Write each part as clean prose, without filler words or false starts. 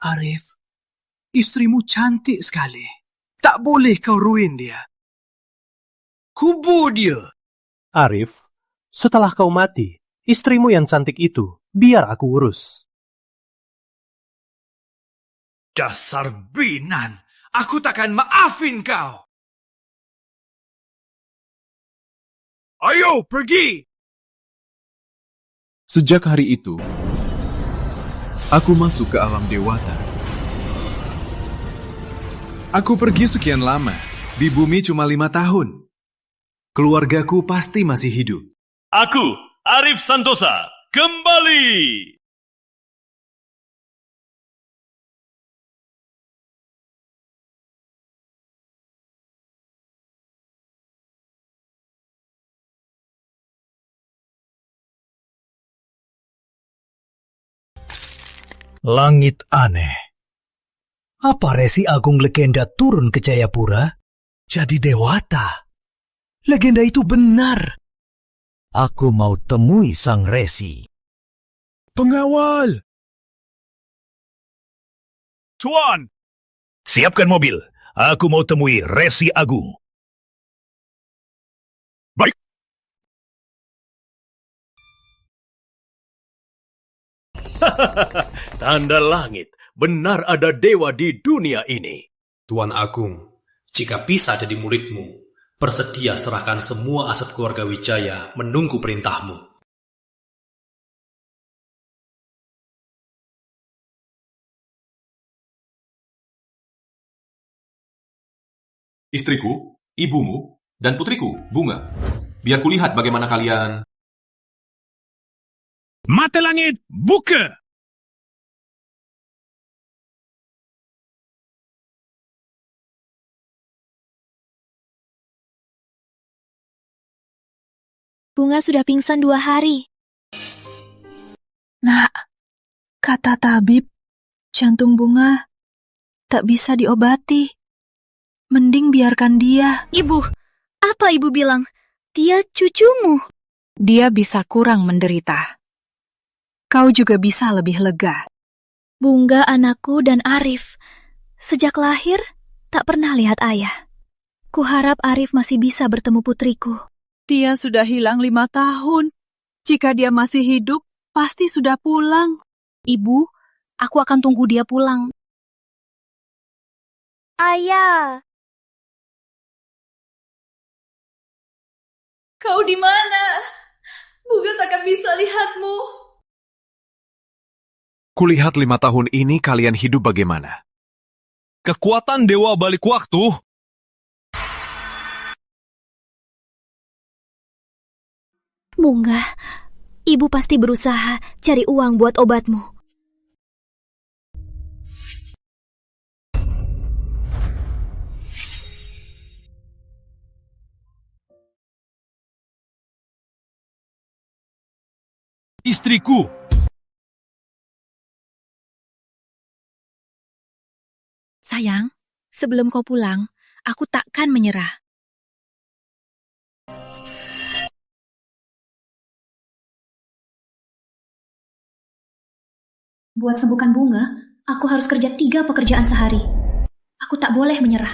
Arif, istrimu cantik sekali. Tak boleh kau ruin dia. Kubur dia. Arif, setelah kau mati, istrimu yang cantik itu, biar aku urus. Dasar binan, aku takkan maafin kau. Ayo, pergi! Sejak hari itu, aku masuk ke alam dewata. Aku pergi sekian lama, di bumi cuma 5 tahun. Keluargaku pasti masih hidup. Aku, Arif Santosa, kembali! Langit aneh. Apa Resi Agung Legenda turun ke Jayapura? Jadi dewata. Legenda itu benar. Aku mau temui sang Resi. Pengawal! Tuan! Siapkan mobil. Aku mau temui Resi Agung. Baik. Tanda langit. Benar ada dewa di dunia ini. Tuan Agung, jika bisa jadi muridmu, bersedia serahkan semua aset keluarga Wijaya menunggu perintahmu. Istriku, ibumu, dan putriku, Bunga. Biar kulihat bagaimana kalian... Mata langit, buka! Bunga sudah pingsan 2 hari. Nak, kata tabib, jantung Bunga tak bisa diobati. Mending biarkan dia. Ibu, apa ibu bilang? Dia cucumu. Dia bisa kurang menderita. Kau juga bisa lebih lega. Bunga anakku dan Arif. Sejak lahir, tak pernah lihat ayah. Kuharap Arif masih bisa bertemu putriku. Dia sudah hilang 5 tahun. Jika dia masih hidup, pasti sudah pulang. Ibu, aku akan tunggu dia pulang. Ayah! Kau di mana? Bunga takkan bisa lihatmu. Kulihat 5 tahun ini kalian hidup bagaimana? Kekuatan dewa balik waktu. Bunga, ibu pasti berusaha cari uang buat obatmu. Istriku. Sayang, sebelum kau pulang, aku takkan menyerah. Buat sembuhkan Bunga, aku harus kerja 3 pekerjaan sehari. Aku tak boleh menyerah.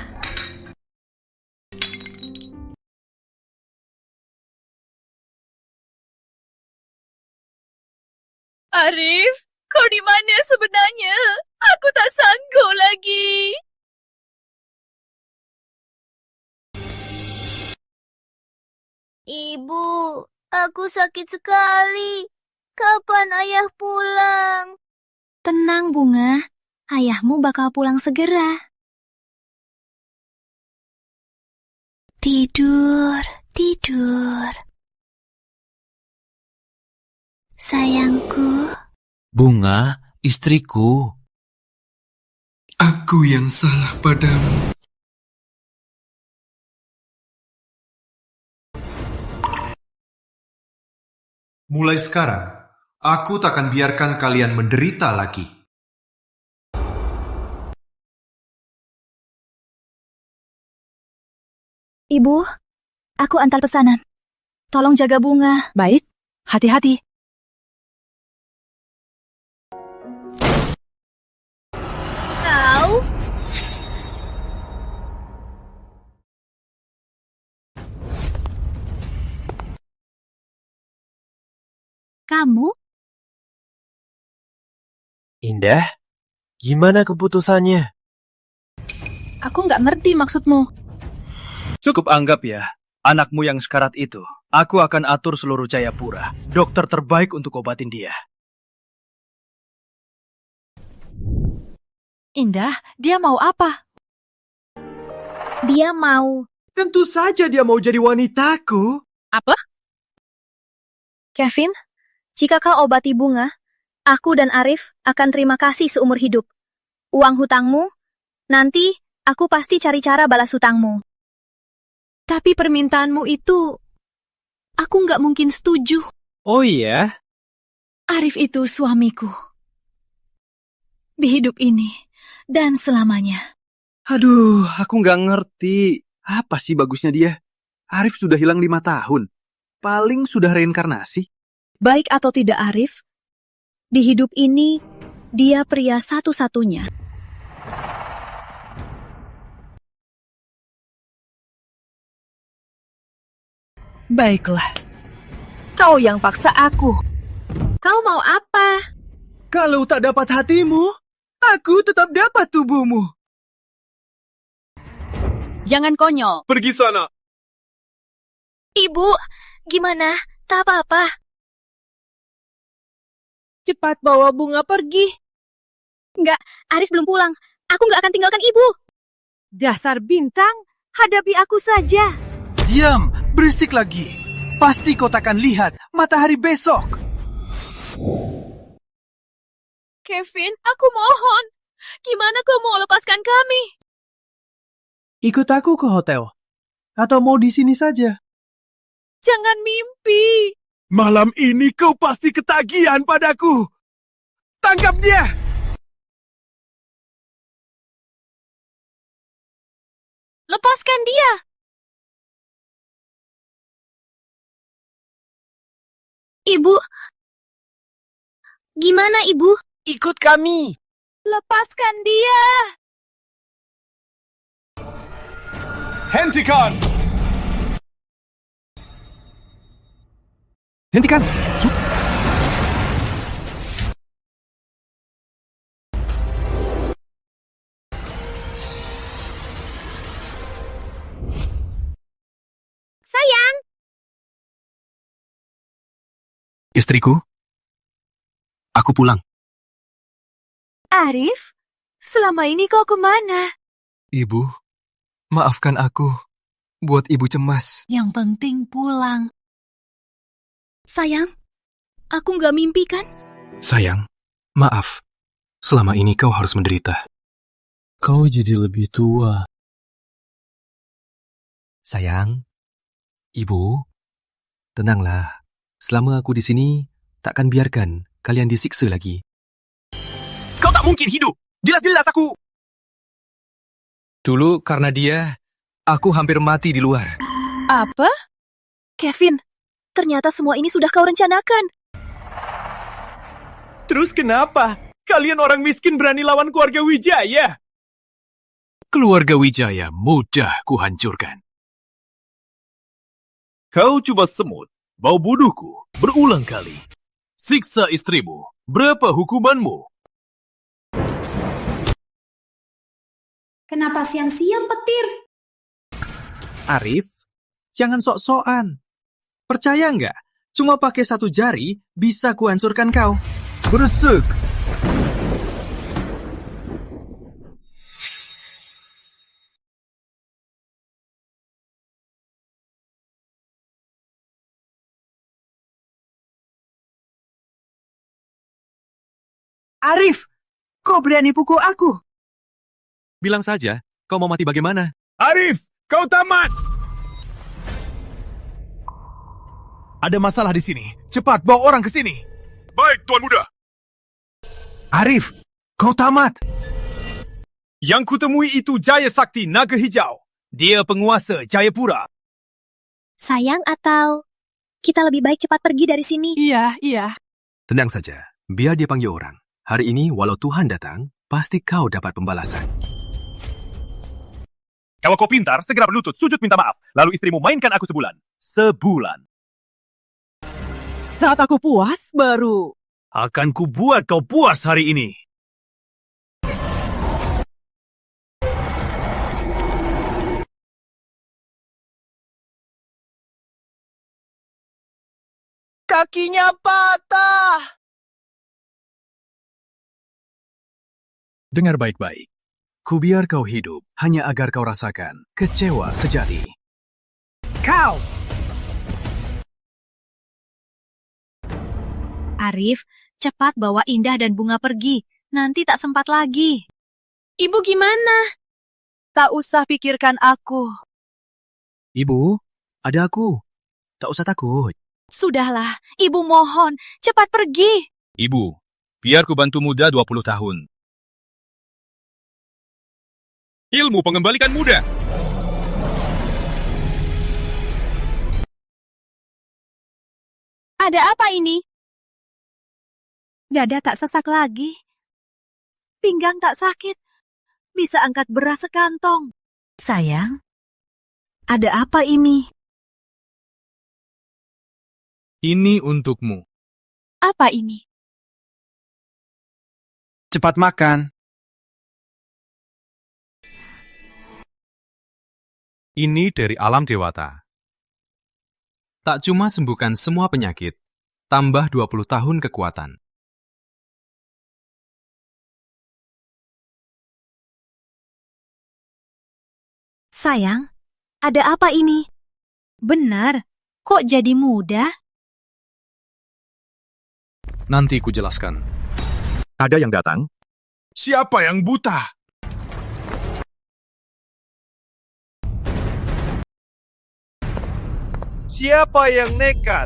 Arif, kau di mana sebenarnya? Aku tak sanggup lagi. Ibu, aku sakit sekali. Kapan ayah pulang? Tenang, Bunga. Ayahmu bakal pulang segera. Tidur, tidur. Sayangku. Bunga, istriku. Aku yang salah padamu. Mulai sekarang, aku takkan biarkan kalian menderita lagi. Ibu, aku antar pesanan. Tolong jaga Bunga. Baik, hati-hati. Kamu? Indah, gimana keputusannya? Aku nggak ngerti maksudmu. Cukup anggap ya, anakmu yang sekarat itu. Aku akan atur seluruh Jayapura. Dokter terbaik untuk obatin dia. Indah, dia mau apa? Dia mau. Tentu saja dia mau jadi wanitaku. Apa? Kevin, jika kau obati Bunga, aku dan Arif akan terima kasih seumur hidup. Uang hutangmu, nanti aku pasti cari cara balas hutangmu. Tapi permintaanmu itu, aku nggak mungkin setuju. Oh iya? Arif itu suamiku. Di hidup ini dan selamanya. Aduh, aku nggak ngerti. Apa sih bagusnya dia? Arif sudah hilang 5 tahun. Paling sudah reinkarnasi. Baik atau tidak Arif, di hidup ini dia pria satu-satunya. Baiklah, kau yang paksa aku. Kau mau apa? Kalau tak dapat hatimu, aku tetap dapat tubuhmu. Jangan konyol. Pergi sana. Ibu, gimana? Tak apa-apa. Cepat bawa Bunga pergi. Enggak, Arif belum pulang. Aku nggak akan tinggalkan ibu. Dasar bintang, hadapi aku saja. Diam, berisik lagi. Pasti kau takkan lihat matahari besok. Kevin, aku mohon. Gimana kau mau lepaskan kami? Ikut aku ke hotel. Atau mau di sini saja? Jangan mimpi. Malam ini kau pasti ketagihan padaku. Tangkap dia! Lepaskan dia. Ibu. Gimana, Ibu? Ikut kami. Lepaskan dia. Hentikan! Hentikan. Sayang. Istriku, aku pulang. Arif, selama ini kau kemana? Ibu, maafkan aku. Buat ibu cemas. Yang penting pulang. Sayang, aku nggak mimpi kan? Sayang, maaf. Selama ini kau harus menderita. Kau jadi lebih tua. Sayang, ibu, tenanglah. Selama aku di sini, takkan biarkan kalian disiksa lagi. Kau tak mungkin hidup. Jelas-jelas aku. Dulu karena dia, aku hampir mati di luar. Apa? Kevin, ternyata semua ini sudah kau rencanakan. Terus kenapa? Kalian orang miskin berani lawan keluarga Wijaya? Keluarga Wijaya mudah kuhancurkan. Kau coba semut, bau buduhku berulang kali. Siksa istrimu, berapa hukumanmu? Kenapa siang-siang petir? Arif, jangan sok-sokan. Percaya nggak? Cuma pakai 1 jari bisa kuhancurkan kau. Bersek. Arif, kau berani pukul aku? Bilang saja, kau mau mati bagaimana? Arif, kau tamat! Ada masalah di sini. Cepat bawa orang ke sini. Baik, Tuan Muda. Arif, kau tamat. Yang kutemui itu Jaya Sakti Naga Hijau. Dia penguasa Jayapura. Sayang atau kita lebih baik cepat pergi dari sini? Iya. Tenang saja, biar dia panggil orang. Hari ini, walau Tuhan datang, pasti kau dapat pembalasan. Kalau kau pintar, segera berlutut, sujud minta maaf. Lalu istrimu mainkan aku sebulan. Sebulan. Saat aku puas, baru... Akan kubuat kau puas hari ini. Kakinya patah. Dengar baik-baik. Kubiar kau hidup hanya agar kau rasakan kecewa sejati. Kau! Arif, cepat bawa Indah dan Bunga pergi. Nanti tak sempat lagi. Ibu gimana? Tak usah pikirkan aku. Ibu, ada aku. Tak usah takut. Sudahlah, Ibu mohon, cepat pergi. Ibu, biar ku bantu muda 20 tahun. Ilmu pengembalikan muda. Ada apa ini? Dada tak sesak lagi. Pinggang tak sakit. Bisa angkat beras sekantong. Sayang, ada apa ini? Ini untukmu. Apa ini? Cepat makan. Ini dari alam dewata. Tak cuma sembuhkan semua penyakit, tambah 20 tahun kekuatan. Sayang, ada apa ini? Benar, kok jadi muda? Nanti ku jelaskan. Ada yang datang? Siapa yang buta? Siapa yang nekat?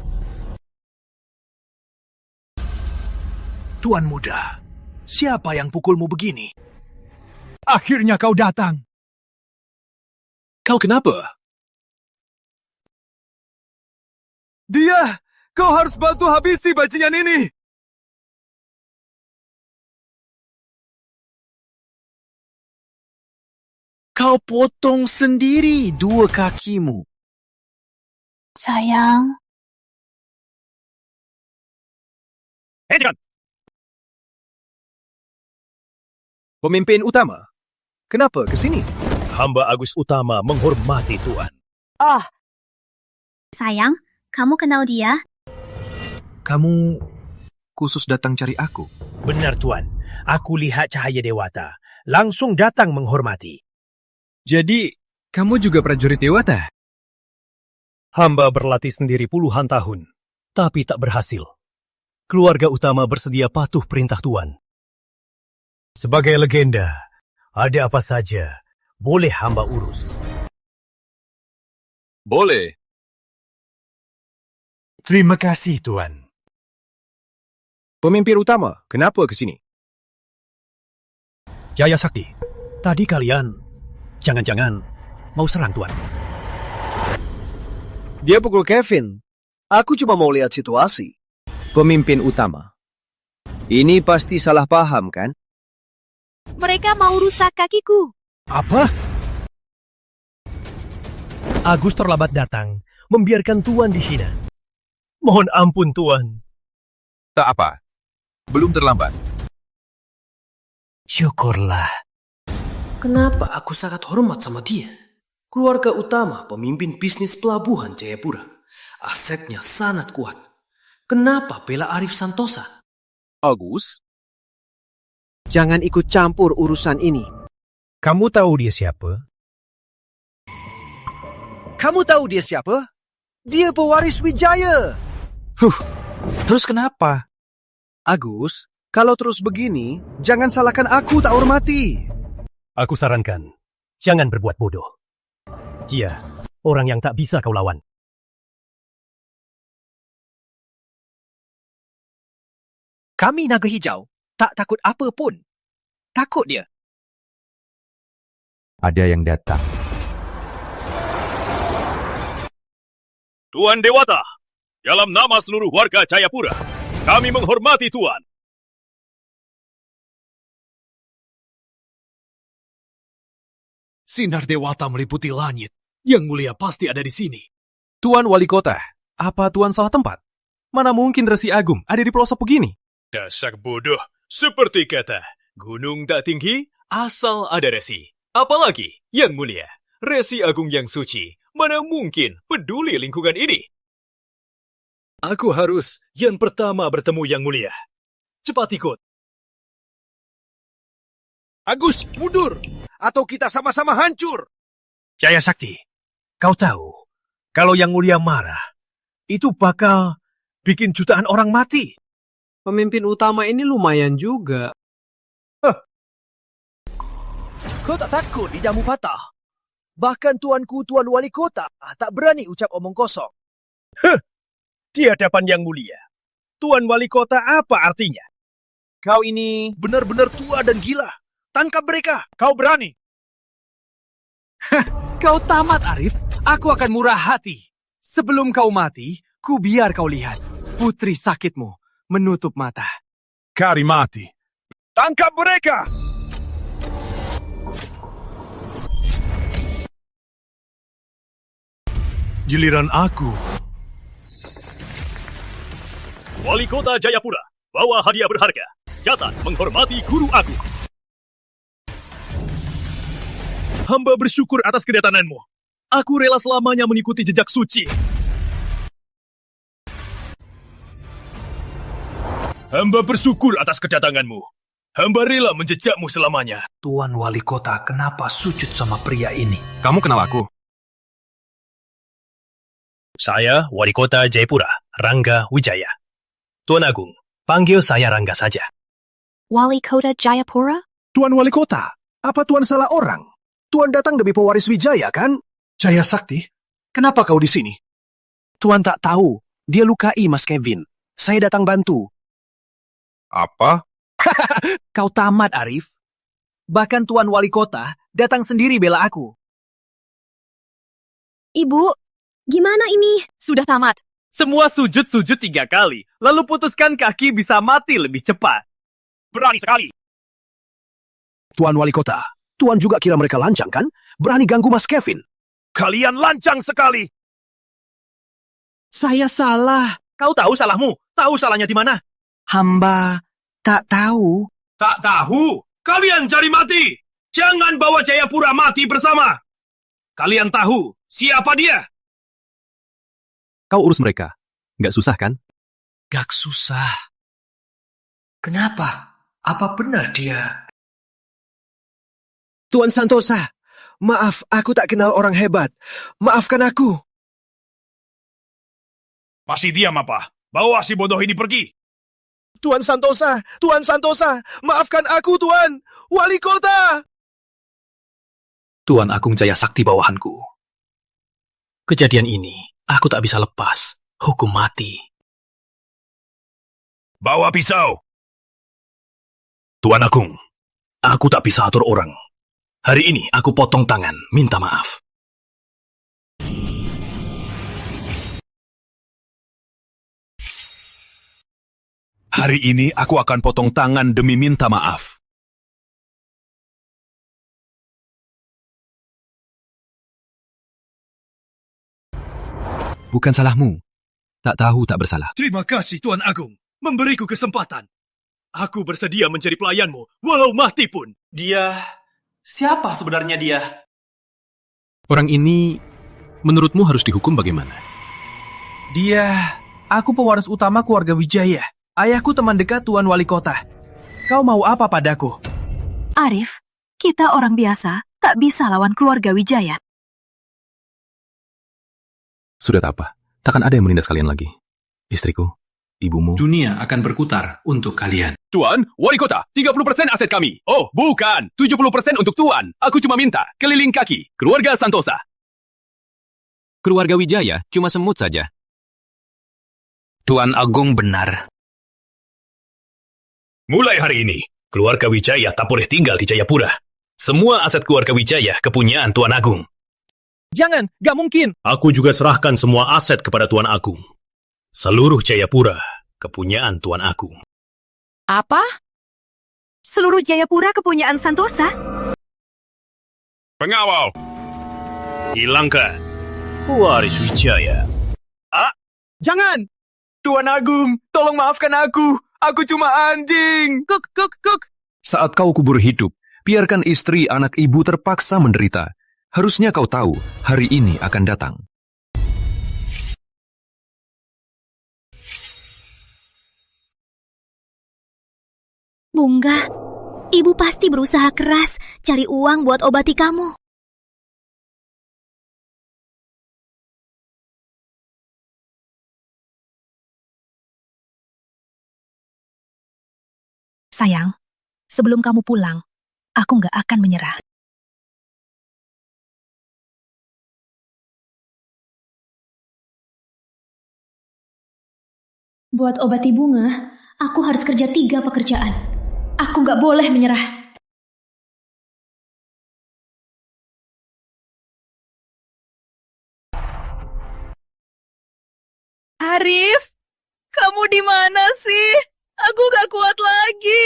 Tuan muda, siapa yang pukulmu begini? Akhirnya kau datang. Kau kenapa? Dia! Kau harus bantu habisi bajingan ini! Kau potong sendiri 2 kakimu. Sayang. Hentikan! Pemimpin utama, kenapa ke sini? Hamba Agus Utama menghormati Tuan. Sayang, kamu kenal dia? Kamu khusus datang cari aku? Benar, Tuan. Aku lihat cahaya dewata. Langsung datang menghormati. Jadi, kamu juga prajurit dewata? Hamba berlatih sendiri puluhan tahun, tapi tak berhasil. Keluarga utama bersedia patuh perintah Tuan. Sebagai legenda, ada apa saja boleh hamba urus. Boleh. Terima kasih, Tuan. Pemimpin utama, kenapa ke sini? Jaya Sakti, tadi kalian jangan-jangan mau serang, Tuan. Dia pukul Kevin. Aku cuma mau lihat situasi. Pemimpin utama. Ini pasti salah paham, kan? Mereka mau rusak kakiku. Apa? Agus terlambat datang, membiarkan Tuan dihina. Mohon ampun, Tuan. Tak apa. Belum terlambat. Syukurlah. Kenapa aku sangat hormat sama dia? Keluarga utama pemimpin bisnis pelabuhan Jayapura. Asetnya sangat kuat. Kenapa bela Arif Santosa? Agus, jangan ikut campur urusan ini. Kamu tahu dia siapa? Kamu tahu dia siapa? Dia pewaris Wijaya. Terus kenapa? Agus, kalau terus begini, jangan salahkan aku tak hormati. Aku sarankan, jangan berbuat bodoh. Dia orang yang tak bisa kau lawan. Kami Naga Hijau tak takut apa pun. Takut dia. Ada yang datang. Tuan Dewata, dalam nama seluruh warga Jayapura, kami menghormati Tuan. Sinar Dewata meliputi langit. Yang mulia pasti ada di sini. Tuan Wali Kota, apa Tuan salah tempat? Mana mungkin Resi Agung ada di pelosok begini? Dasar bodoh. Seperti kata, gunung tak tinggi, asal ada resi. Apalagi, yang mulia, Resi Agung yang suci, mana mungkin peduli lingkungan ini? Aku harus yang pertama bertemu Yang Mulia. Cepat ikut. Agus, mundur! Atau kita sama-sama hancur! Jaya Sakti, kau tahu, kalau Yang Mulia marah, itu bakal bikin jutaan orang mati. Pemimpin utama ini lumayan juga. Kau tak takut lidamu patah? Bahkan tuanku, Tuan Wali Kota, tak berani ucap omong kosong. Di hadapan Yang Mulia, Tuan Wali Kota apa artinya? Kau ini benar-benar tua dan gila. Tangkap mereka. Kau berani? Kau tamat, Arif. Aku akan murah hati. Sebelum kau mati, ku biar kau lihat. Putri sakitmu menutup mata. Karimati. Tangkap mereka! Giliran aku. Wali Kota Jayapura, bawa hadiah berharga. Catat menghormati Guru Agung. Hamba bersyukur atas kedatanganmu. Aku rela selamanya mengikuti jejak suci. Hamba bersyukur atas kedatanganmu. Hamba rela menjejakmu selamanya. Tuan Wali Kota kenapa sujud sama pria ini? Kamu kenal aku? Saya Wali Kota Jayapura, Rangga Wijaya. Tuan Agung, panggil saya Rangga saja. Wali Kota Jayapura? Tuan Wali Kota, apa Tuan salah orang? Tuan datang demi pewaris Wijaya, kan? Jaya Sakti, kenapa kau di sini? Tuan tak tahu. Dia lukai Mas Kevin. Saya datang bantu. Apa? Kau tamat, Arif. Bahkan Tuan Wali Kota datang sendiri bela aku. Ibu, gimana ini? Sudah tamat. Semua sujud-sujud 3 kali, lalu putuskan kaki bisa mati lebih cepat. Berani sekali. Tuan Wali Kota, Tuan juga kira mereka lancang, kan? Berani ganggu Mas Kevin. Kalian lancang sekali. Saya salah. Kau tahu salahmu? Tahu salahnya di mana? Hamba tak tahu. Tak tahu? Kalian cari mati! Jangan bawa Jayapura mati bersama! Kalian tahu siapa dia? Kau urus mereka. Nggak susah kan? Gak susah. Kenapa? Apa benar dia? Tuan Santosa, maaf, aku tak kenal orang hebat. Maafkan aku. Masih diam apa? Bawa si bodoh ini pergi. Tuan Santosa, maafkan aku, Tuan. Wali Kota. Tuan Agung Jaya Sakti bawahanku. Kejadian ini, aku tak bisa lepas. Hukum mati. Bawa pisau. Tuan Agung, aku tak bisa atur orang. Hari ini aku potong tangan, minta maaf. Hari ini aku akan potong tangan demi minta maaf. Bukan salahmu. Tak tahu tak bersalah. Terima kasih Tuan Agung, memberiku kesempatan. Aku bersedia menjadi pelayanmu, walau mati pun. Dia... Siapa sebenarnya dia? Orang ini, menurutmu harus dihukum bagaimana? Aku pewaris utama keluarga Wijaya. Ayahku teman dekat Tuan Wali Kota. Kau mau apa padaku? Arif, kita orang biasa, tak bisa lawan keluarga Wijaya. Sudah tak apa, takkan ada yang menindas kalian lagi. Istriku, ibumu. Dunia akan berputar untuk kalian. Tuan, Wali Kota, 30% aset kami. Oh, bukan, 70% untuk Tuan. Aku cuma minta, keliling kaki, keluarga Santosa. Keluarga Wijaya cuma semut saja. Tuan Agung benar. Mulai hari ini, keluarga Wijaya tak boleh tinggal di Jayapura. Semua aset keluarga Wijaya kepunyaan Tuan Agung. Jangan, gak mungkin. Aku juga serahkan semua aset kepada Tuan Agung. Seluruh Jayapura kepunyaan Tuan Agung. Apa? Seluruh Jayapura kepunyaan Santosa? Pengawal, hilangkan pewaris Wijaya. Jangan! Tuan Agung, tolong maafkan aku. Aku cuma anjing. Kuk. Saat kau kubur hidup, biarkan istri anak ibu terpaksa menderita. Harusnya kau tahu, hari ini akan datang. Bunga, ibu pasti berusaha keras cari uang buat obati kamu. Sayang, sebelum kamu pulang, aku nggak akan menyerah. Buat obati Bunga, aku harus kerja 3 pekerjaan. Aku nggak boleh menyerah. Arif, kamu di mana sih? Aku gak kuat lagi.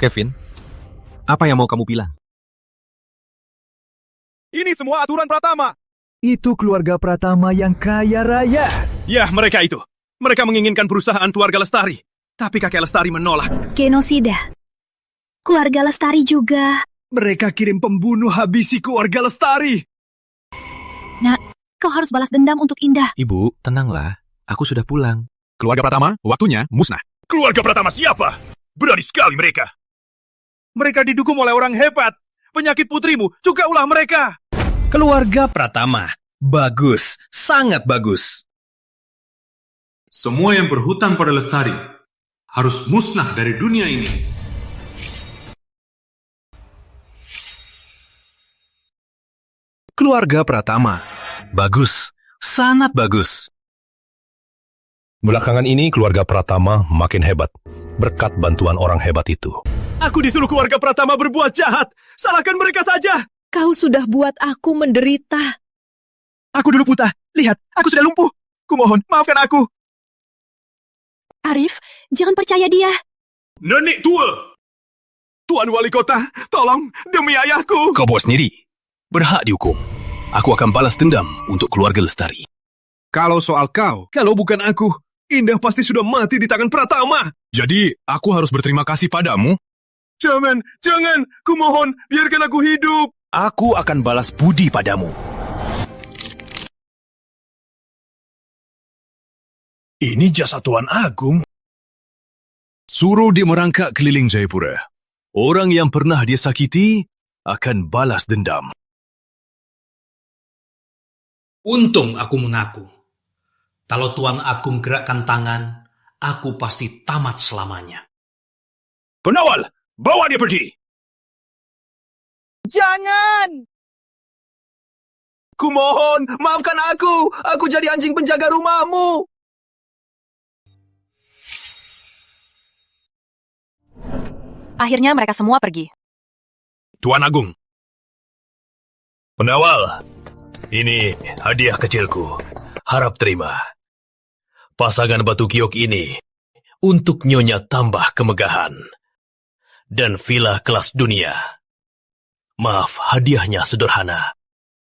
Kevin, apa yang mau kamu bilang? Ini semua aturan Pratama. Itu keluarga Pratama yang kaya raya. Ya, mereka itu. Mereka menginginkan perusahaan keluarga Lestari. Tapi kakek Lestari menolak. Genosida. Keluarga Lestari juga. Mereka kirim pembunuh habisi keluarga Lestari. Nak, kau harus balas dendam untuk Indah. Ibu, tenanglah. Aku sudah pulang. Keluarga Pratama, waktunya musnah. Keluarga Pratama siapa? Berani sekali mereka. Mereka didukung oleh orang hebat. Penyakit putrimu juga ulah mereka. Keluarga Pratama. Bagus, sangat bagus. Semua yang berhutang pada Lestari harus musnah dari dunia ini. Keluarga Pratama. Bagus, sangat bagus. Belakangan ini keluarga Pratama makin hebat, berkat bantuan orang hebat itu. Aku disuruh keluarga Pratama berbuat jahat. Salahkan mereka saja. Kau sudah buat aku menderita. Aku dulu buta. Lihat, aku sudah lumpuh. Kumohon, maafkan aku. Arif, jangan percaya dia. Nenek tua. Tuan Wali Kota, tolong demi ayahku. Kau bawa sendiri. Berhak dihukum. Aku akan balas dendam untuk keluarga Lestari. Kalau soal kau, kalau bukan aku, Indah pasti sudah mati di tangan Pratama. Jadi, aku harus berterima kasih padamu? Jangan, kumohon, biarkan aku hidup. Aku akan balas budi padamu. Ini jasa Tuan Agung. Suruh dia merangkak keliling Jayapura. Orang yang pernah dia sakiti akan balas dendam. Untung aku mengaku. Kalau Tuan Agung gerakkan tangan, aku pasti tamat selamanya. Penawal, bawa dia pergi. Jangan! Kumohon, maafkan aku. Aku jadi anjing penjaga rumahmu. Akhirnya mereka semua pergi. Tuan Agung. Penawal, ini hadiah kecilku. Harap terima. Pasangan batu giok ini untuk Nyonya tambah kemegahan. Dan villa kelas dunia. Maaf, hadiahnya sederhana.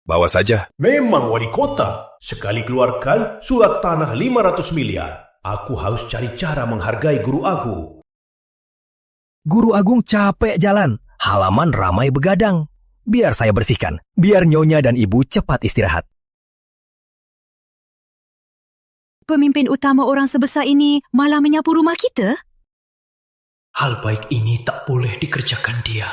Bawa saja. Memang wali kota. Sekali keluarkan surat tanah 500 miliar. Aku harus cari cara menghargai guru Agung. Guru Agung capek jalan. Halaman ramai begadang. Biar saya bersihkan. Biar Nyonya dan Ibu cepat istirahat. Pemimpin utama orang sebesar ini malah menyapu rumah kita? Hal baik ini tak boleh dikerjakan dia.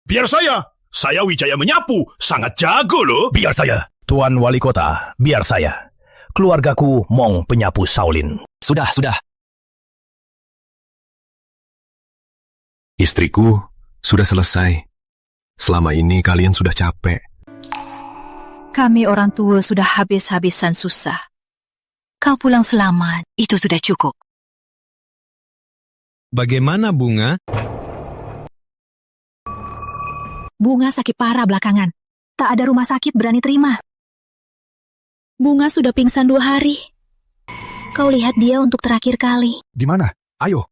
Biar saya Wijaya menyapu, sangat jago loh. Biar saya. Tuan Wali Kota, biar saya. Keluargaku Mong penyapu Shaolin. Sudah. Istriku, sudah selesai. Selama ini kalian sudah capek. Kami orang tua sudah habis-habisan susah. Kau pulang selamat, itu sudah cukup. Bagaimana Bunga? Bunga sakit parah belakangan. Tak ada rumah sakit berani terima. Bunga sudah pingsan 2 hari. Kau lihat dia untuk terakhir kali. Di mana? Ayo.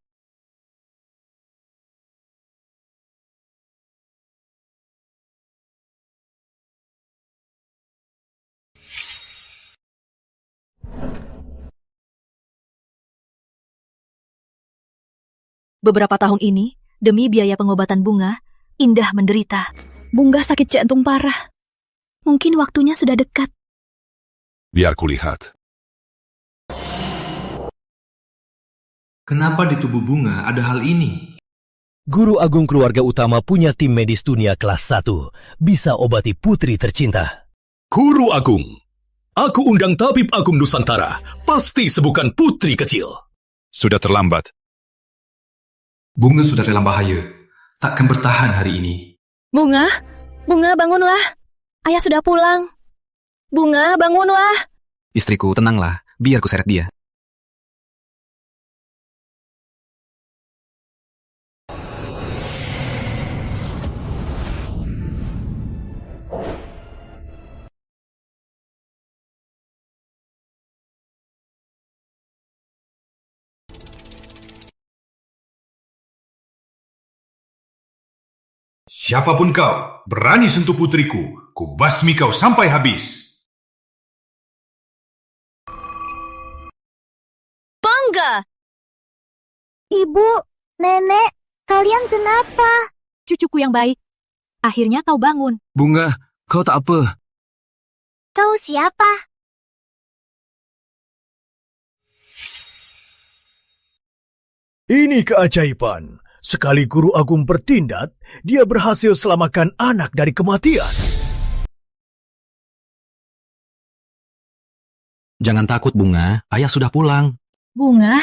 Beberapa tahun ini, demi biaya pengobatan Bunga, Indah menderita. Bunga sakit jantung parah. Mungkin waktunya sudah dekat. Biar kulihat. Kenapa di tubuh Bunga ada hal ini? Guru Agung Keluarga Utama punya tim medis dunia kelas 1. Bisa obati putri tercinta. Guru Agung. Aku undang Tabib Agung Nusantara. Pasti sembuhkan putri kecil. Sudah terlambat. Bunga sudah dalam bahaya. Takkan bertahan hari ini. Bunga, bangunlah. Ayah sudah pulang. Bunga, bangunlah. Istriku, tenanglah. Biar ku seret dia. Siapapun kau, berani sentuh putriku, ku basmi kau sampai habis. Bangga! Ibu, nenek, kalian kenapa? Cucuku yang baik, akhirnya kau bangun. Bunga, kau tak apa. Kau siapa? Ini keajaiban. Sekali Guru Agung bertindak, dia berhasil selamatkan anak dari kematian. Jangan takut, Bunga. Ayah sudah pulang. Bunga,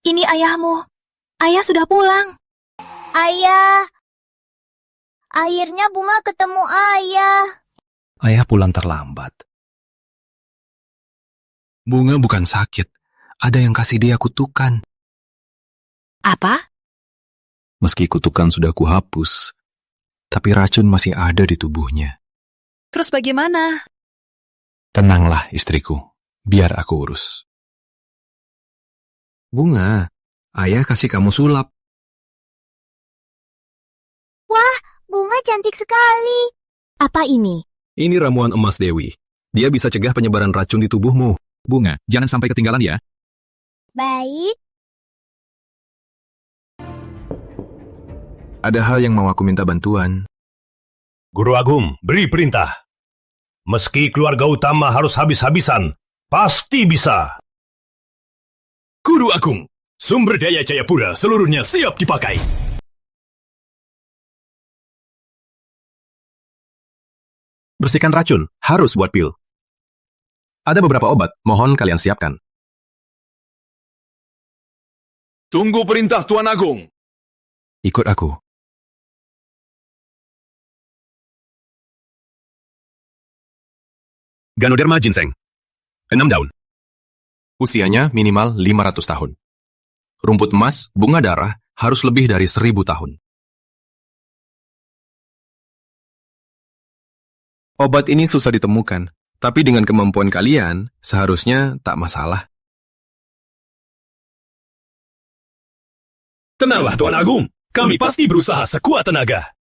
ini ayahmu. Ayah sudah pulang. Ayah. Akhirnya Bunga ketemu ayah. Ayah pulang terlambat. Bunga bukan sakit. Ada yang kasih dia kutukan. Apa? Meski kutukan sudah kuhapus, tapi racun masih ada di tubuhnya. Terus bagaimana? Tenanglah, istriku. Biar aku urus. Bunga, ayah kasih kamu sulap. Wah, Bunga cantik sekali. Apa ini? Ini ramuan emas Dewi. Dia bisa cegah penyebaran racun di tubuhmu. Bunga, jangan sampai ketinggalan ya. Baik. Ada hal yang mau aku minta bantuan. Guru Agung, beri perintah. Meski keluarga utama harus habis-habisan, pasti bisa. Guru Agung, sumber daya Jayapura seluruhnya siap dipakai. Bersihkan racun, harus buat pil. Ada beberapa obat, mohon kalian siapkan. Tunggu perintah Tuan Agung. Ikut aku. Ganoderma ginseng. 6 daun. Usianya minimal 500 tahun. Rumput emas, bunga darah, harus lebih dari 1000 tahun. Obat ini susah ditemukan, tapi dengan kemampuan kalian, seharusnya tak masalah. Tenanglah Tuan Agung, kami pasti berusaha sekuat tenaga.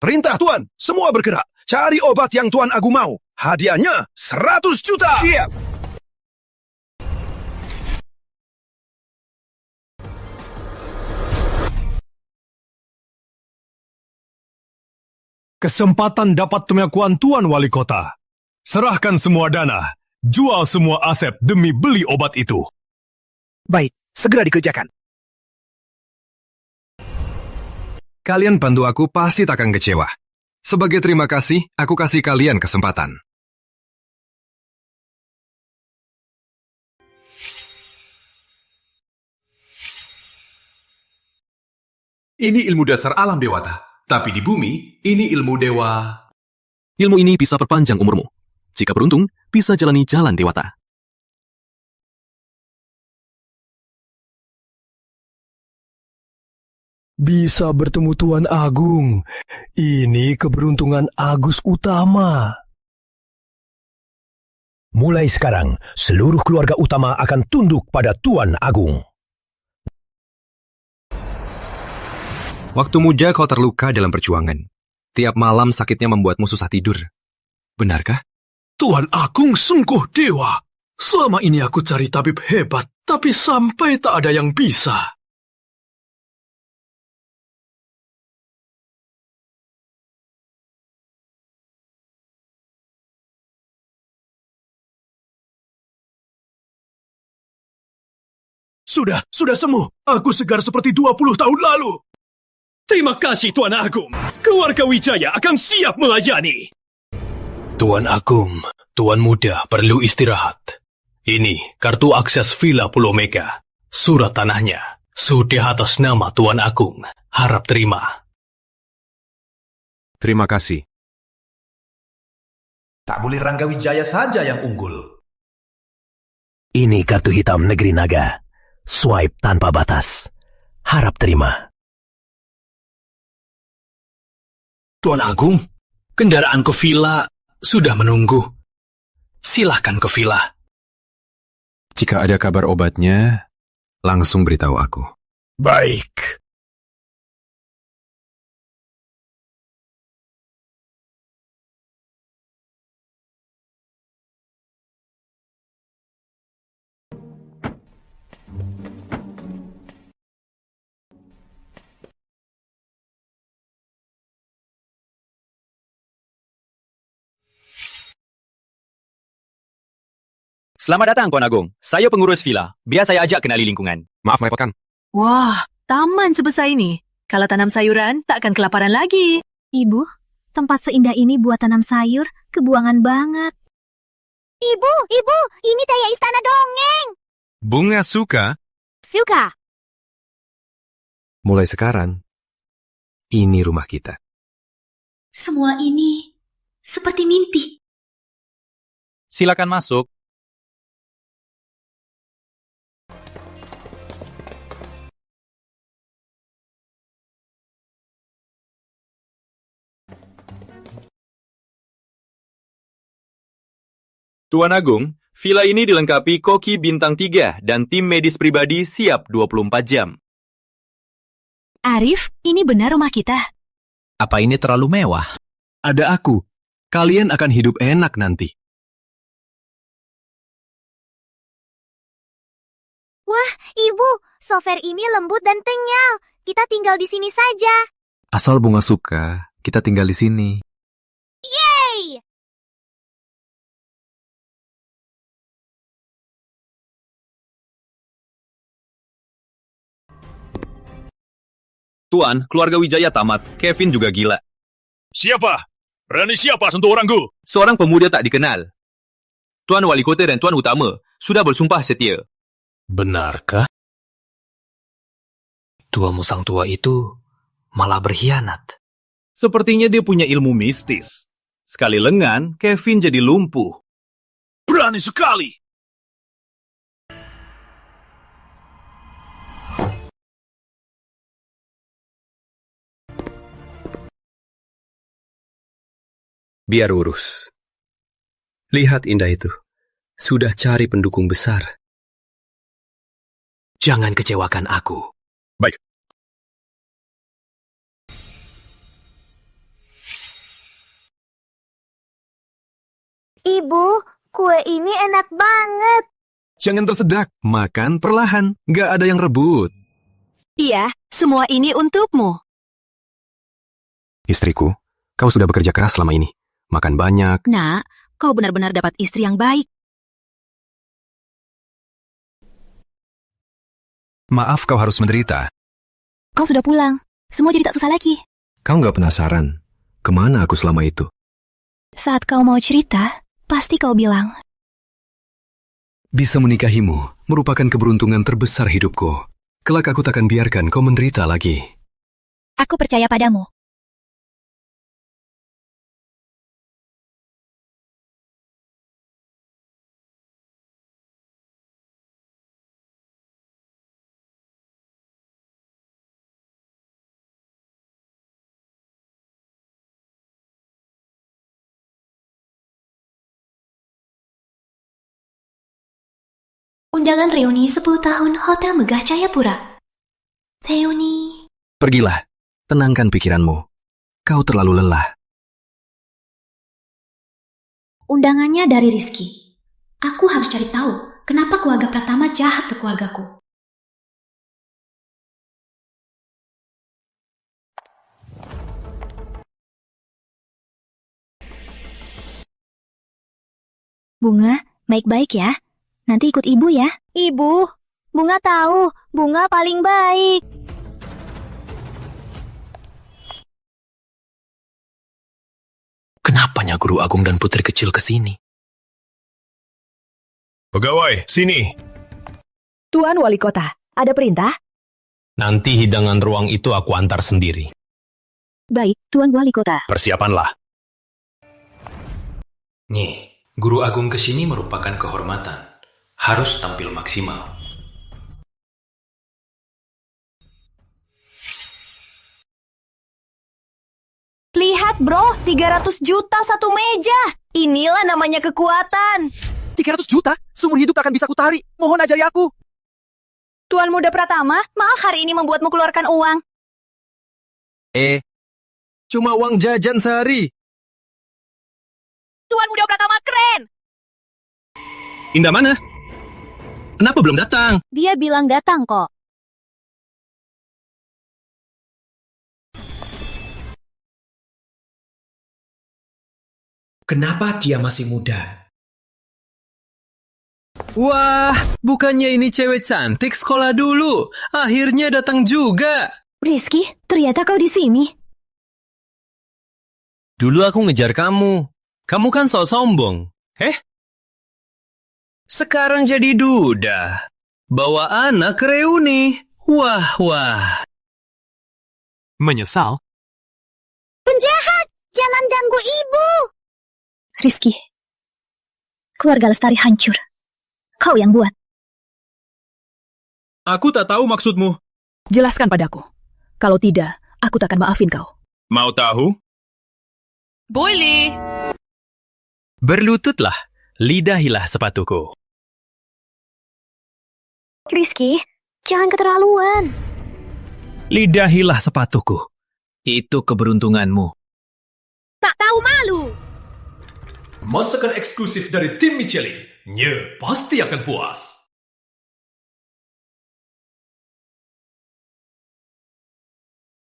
Perintah Tuan, semua bergerak. Cari obat yang Tuan Agung mau. Hadiahnya 100 juta. Siap. Kesempatan dapat pengakuan Tuan Wali Kota. Serahkan semua dana, jual semua aset demi beli obat itu. Baik, segera dikerjakan. Kalian bantu aku pasti tak akan kecewa. Sebagai terima kasih, aku kasih kalian kesempatan. Ini ilmu dasar alam dewata. Tapi di bumi, ini ilmu dewa. Ilmu ini bisa perpanjang umurmu. Jika beruntung, bisa jalani jalan dewata. Bisa bertemu Tuan Agung. Ini keberuntungan Agus Utama. Mulai sekarang, seluruh keluarga utama akan tunduk pada Tuan Agung. Waktu muda kau terluka dalam perjuangan. Tiap malam sakitnya membuatmu susah tidur. Benarkah? Tuan Agung sungguh dewa. Selama ini aku cari tabib hebat, tapi sampai tak ada yang bisa. Sudah sembuh. Aku segar seperti 20 tahun lalu. Terima kasih, Tuan Agung. Keluarga Wijaya akan siap melayani. Tuan Agung, Tuan Muda perlu istirahat. Ini kartu akses Villa Pulau Mega. Surat tanahnya sudah atas nama Tuan Agung. Harap terima. Terima kasih. Tak boleh Rangga Wijaya saja yang unggul. Ini kartu hitam Negeri Naga. Swipe tanpa batas. Harap terima. Tuan Agung, kendaraan ke villa sudah menunggu. Silahkan ke villa. Jika ada kabar obatnya, langsung beritahu aku. Baik. Selamat datang, Tuan Agung. Saya pengurus villa. Biar saya ajak kenali lingkungan. Maaf merepotkan. Wah, taman sebesar ini. Kalau tanam sayuran, takkan kelaparan lagi. Ibu, tempat seindah ini buat tanam sayur, kebuangan banget. Ibu, ini kayak istana dongeng. Bunga suka? Suka. Mulai sekarang, ini rumah kita. Semua ini seperti mimpi. Silakan masuk. Tuan Agung, villa ini dilengkapi koki bintang 3 dan tim medis pribadi siap 24 jam. Arif, ini benar rumah kita. Apa ini terlalu mewah? Ada aku. Kalian akan hidup enak nanti. Wah, Ibu, sofa ini lembut dan kenyal. Kita tinggal di sini saja. Asal Bunga suka, kita tinggal di sini. Yeay! Tuan, keluarga Wijaya tamat. Kevin juga gila. Siapa? Berani siapa sentuh orangku? Seorang pemuda tak dikenal. Tuan Wali Kota dan Tuan Utama sudah bersumpah setia. Benarkah? Tuamu sang tua itu malah berkhianat. Sepertinya dia punya ilmu mistis. Sekali lengan, Kevin jadi lumpuh. Berani sekali. Biar urus. Lihat indah itu. Sudah cari pendukung besar. Jangan kecewakan aku. Baik. Ibu, kue ini enak banget. Jangan tersedak. Makan perlahan. Nggak ada yang rebut. Iya, semua ini untukmu. Istriku, kau sudah bekerja keras selama ini. Makan banyak. Nak, kau benar-benar dapat istri yang baik. Maaf kau harus menderita. Kau sudah pulang. Semua jadi tak susah lagi. Kau nggak penasaran kemana aku selama itu? Saat kau mau cerita, pasti kau bilang. Bisa menikahimu merupakan keberuntungan terbesar hidupku. Kelak aku takkan biarkan kau menderita lagi. Aku percaya padamu. Undangan reuni 10 tahun Hotel Megah Jayapura. Reuni. Pergilah, tenangkan pikiranmu. Kau terlalu lelah. Undangannya dari Rizky. Aku harus cari tahu kenapa keluarga Pratama jahat ke keluargaku. Bunga, baik-baik ya. Nanti ikut ibu ya. Ibu, Bunga tahu, Bunga paling baik. Kenapanya Guru Agung dan Putri Kecil ke sini? Pegawai, sini. Tuan Wali Kota, ada perintah? Nanti hidangan ruang itu aku antar sendiri. Baik, Tuan Wali Kota. Persiapanlah. Nye, Guru Agung ke sini merupakan kehormatan. Harus tampil maksimal. Lihat bro, 300 juta satu meja. Inilah namanya kekuatan. 300 juta? Seumur hidup akan bisa kutari. Mohon ajari aku. Tuan Muda Pratama, maaf hari ini membuatmu keluarkan uang. Cuma uang jajan sehari. Tuan Muda Pratama keren. Indah mana? Kenapa belum datang? Dia bilang datang kok. Kenapa dia masih muda? Wah, bukannya ini cewek cantik sekolah dulu. Akhirnya datang juga. Rizky, ternyata kau di sini. Dulu aku ngejar kamu. Kamu kan sok sombong. Sekarang jadi duda. Bawa anak ke reuni. Wah. Menyesal? Penjahat! Jangan ganggu ibu! Rizky, keluarga Lestari hancur. Kau yang buat. Aku tak tahu maksudmu. Jelaskan padaku. Kalau tidak, aku tak akan maafin kau. Mau tahu? Boleh. Berlututlah, lidahilah sepatuku. Rizky, jangan keterlaluan. Lidahilah sepatuku. Itu keberuntunganmu. Tak tahu malu. Masakan eksklusif dari tim Michelin. Nye, pasti akan puas.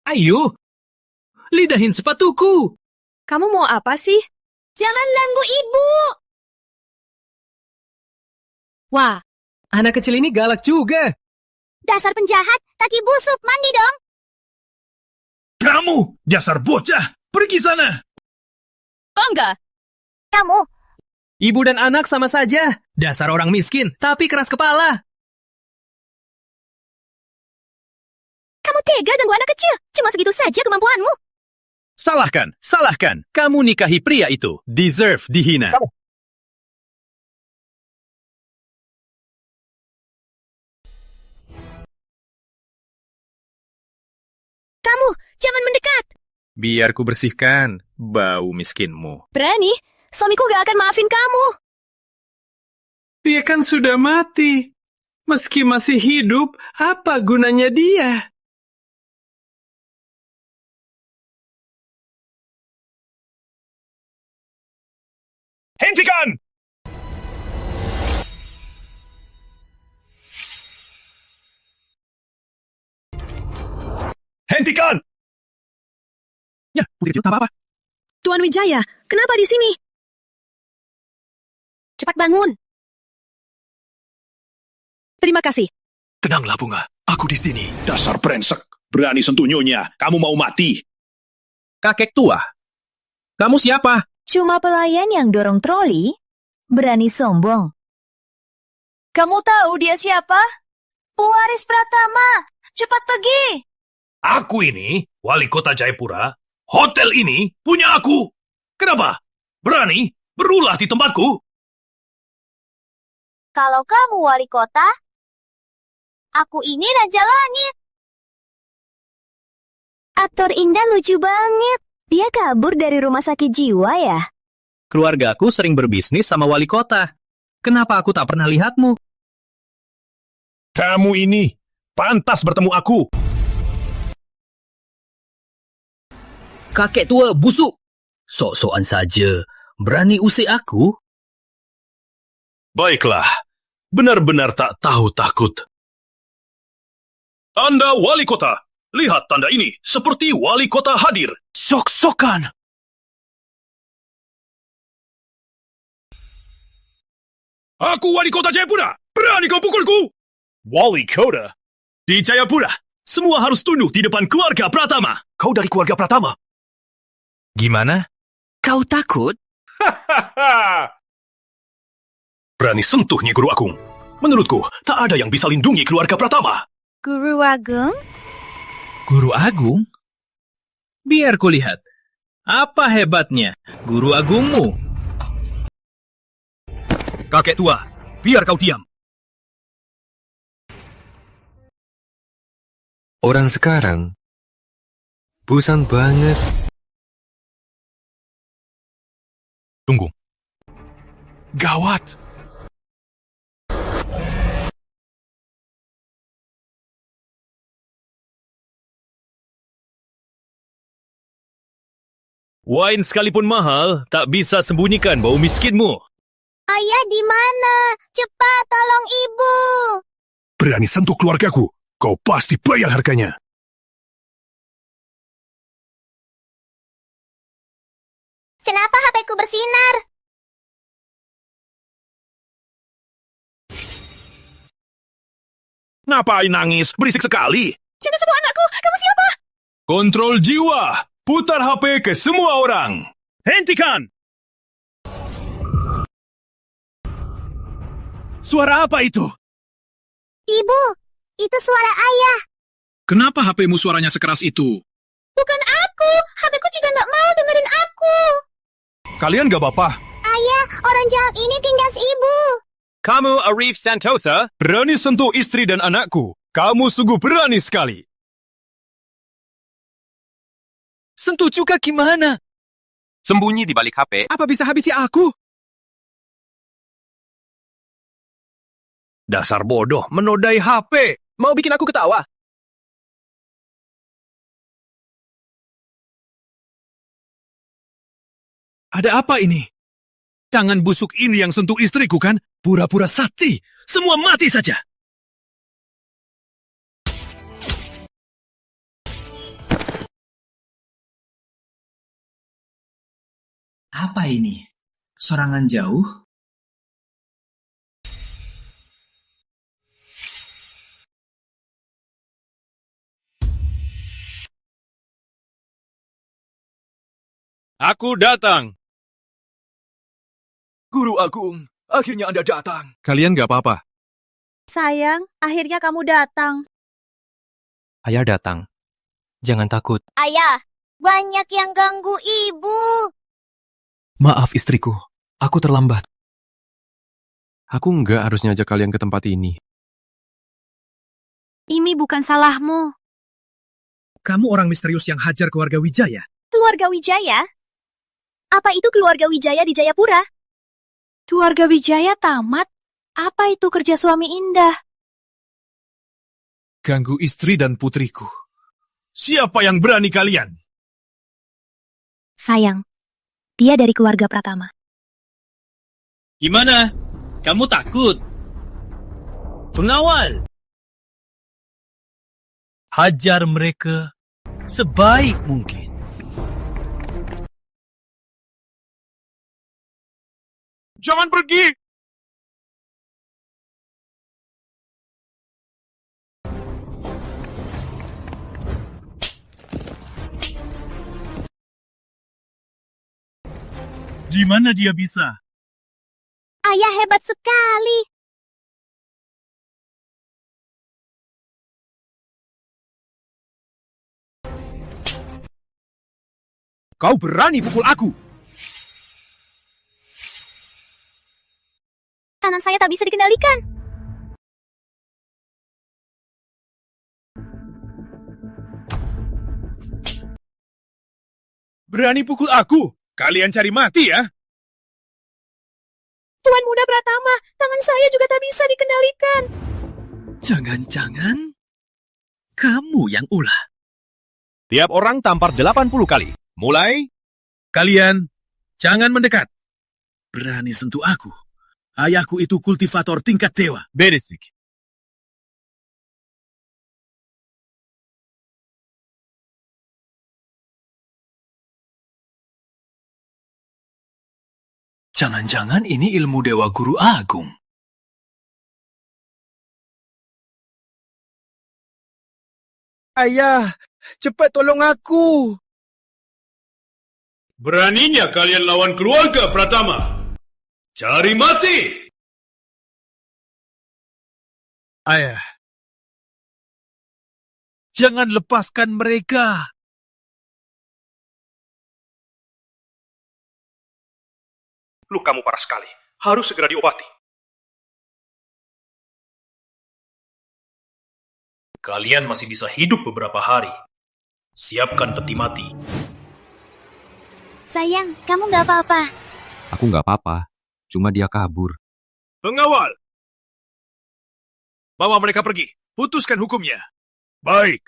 Ayo, lidahin sepatuku. Kamu mau apa sih? Jangan ganggu ibu! Wah, anak kecil ini galak juga. Dasar penjahat, kaki busuk, mandi dong! Kamu, dasar bocah, pergi sana. Bangga. Kamu, Ibu dan anak sama saja. Dasar orang miskin, tapi keras kepala. kamu tega ganggu anak kecil? Cuma segitu saja kemampuanmu? Salahkan. Kamu nikahi pria itu. Deserve dihina. Kamu, jangan mendekat! Biar ku bersihkan bau miskinmu. Berani? Suamiku gak akan maafin kamu. Dia kan sudah mati. Meski masih hidup, apa gunanya dia? Hentikan! Hentikan! Ya, Putri Kecil tak apa-apa. Tuan Wijaya, kenapa di sini? Cepat bangun. Terima kasih. Tenanglah, Bunga. Aku di sini. Dasar brengsek. Berani sentuh nyonya. Kamu mau mati. Kakek tua. Kamu siapa? Cuma pelayan yang dorong troli? Berani sombong. Kamu tahu dia siapa? Pewaris Pratama. Cepat pergi. Aku ini, wali kota Jayapura. Hotel ini punya aku. Kenapa? Berani berulah di tempatku? Kalau kamu wali kota, aku ini Raja Langit. Aktor Indah lucu banget. Dia kabur dari rumah sakit jiwa ya? Keluargaku sering berbisnis sama wali kota. Kenapa aku tak pernah lihatmu? Kamu ini pantas bertemu aku. Kakek tua busuk. Sok-sokan saja. Berani usik aku? Baiklah, benar-benar tak tahu takut. Anda wali kota. Lihat tanda ini, seperti wali kota hadir. Sok-sokan. Aku wali kota Jayapura. Berani kau pukulku? Wali kota? Di Jayapura, semua harus tunduk di depan keluarga Pratama. Kau dari keluarga Pratama? Gimana? Kau takut? Berani sentuh Nyi Guru Agung. Menurutku, tak ada yang bisa lindungi keluarga Pratama. Guru Agung? Guru Agung? Biar kulihat. Apa hebatnya Guru Agungmu? Kakek tua, biar kau diam. Orang sekarang bosan banget. Tunggu. Gawat. Wine sekalipun mahal, tak bisa sembunyikan bau miskinmu. Ayah di mana? Cepat tolong ibu. Berani sentuh keluargaku, kau pasti bayar harganya. Kenapa HP-ku bersinar? Ngapain nangis? Berisik sekali. Jangan sebut anakku. Kamu siapa? Kontrol jiwa. Putar HP ke semua orang. Hentikan! Suara apa itu? Ibu, itu suara ayah. Kenapa HP-mu suaranya sekeras itu? Bukan aku. HP-ku juga nggak mau dengerin aku. Kalian gak apa-apa? Ayah, orang jahat ini tindas ibu. Kamu Arif Santosa? Berani sentuh istri dan anakku. Kamu sungguh berani sekali. Sentuh juga gimana? Sembunyi di balik HP. Apa bisa habisi aku? Dasar bodoh, menodai HP. Mau bikin aku ketawa? Ada apa ini? Tangan busuk ini yang sentuh istriku kan? Pura-pura sakti. Semua mati saja. Apa ini? Serangan jauh? Aku datang. Guru Agung, akhirnya Anda datang. Kalian gak apa-apa? Sayang, akhirnya kamu datang. Ayah datang. Jangan takut. Ayah, banyak yang ganggu ibu. Maaf istriku, aku terlambat. Aku nggak harusnya ajak kalian ke tempat ini. Ini bukan salahmu. Kamu orang misterius yang hajar keluarga Wijaya. Keluarga Wijaya? Apa itu keluarga Wijaya di Jayapura? Keluarga Wijaya tamat? Apa itu kerja suami indah? Ganggu istri dan putriku. Siapa yang berani kalian? Sayang, dia dari keluarga Pratama. Gimana? Kamu takut? Pengawal! Hajar mereka sebaik mungkin. Jangan pergi! Di mana dia bisa? Ayah hebat sekali. Kau berani pukul aku? Tangan saya tak bisa dikendalikan. Berani pukul aku? Kalian cari mati ya? Tuan Muda Pratama, tangan saya juga tak bisa dikendalikan. Jangan-jangan kamu yang ulah. Tiap orang tampar 80 kali. Mulai. Kalian jangan mendekat. Berani sentuh aku. Ayahku itu kultivator tingkat dewa. Beresik. Jangan-jangan ini ilmu Dewa Guru Agung. Ayah, cepat tolong aku. Beraninya kalian lawan keluarga Pratama. Cari mati! Ayah, jangan lepaskan mereka. Lukamu parah sekali. Harus segera diobati. Kalian masih bisa hidup beberapa hari. Siapkan peti mati. Sayang, kamu nggak apa-apa. Aku nggak apa-apa. Cuma dia kabur. Pengawal! Bawa mereka pergi. Putuskan hukumnya. Baik.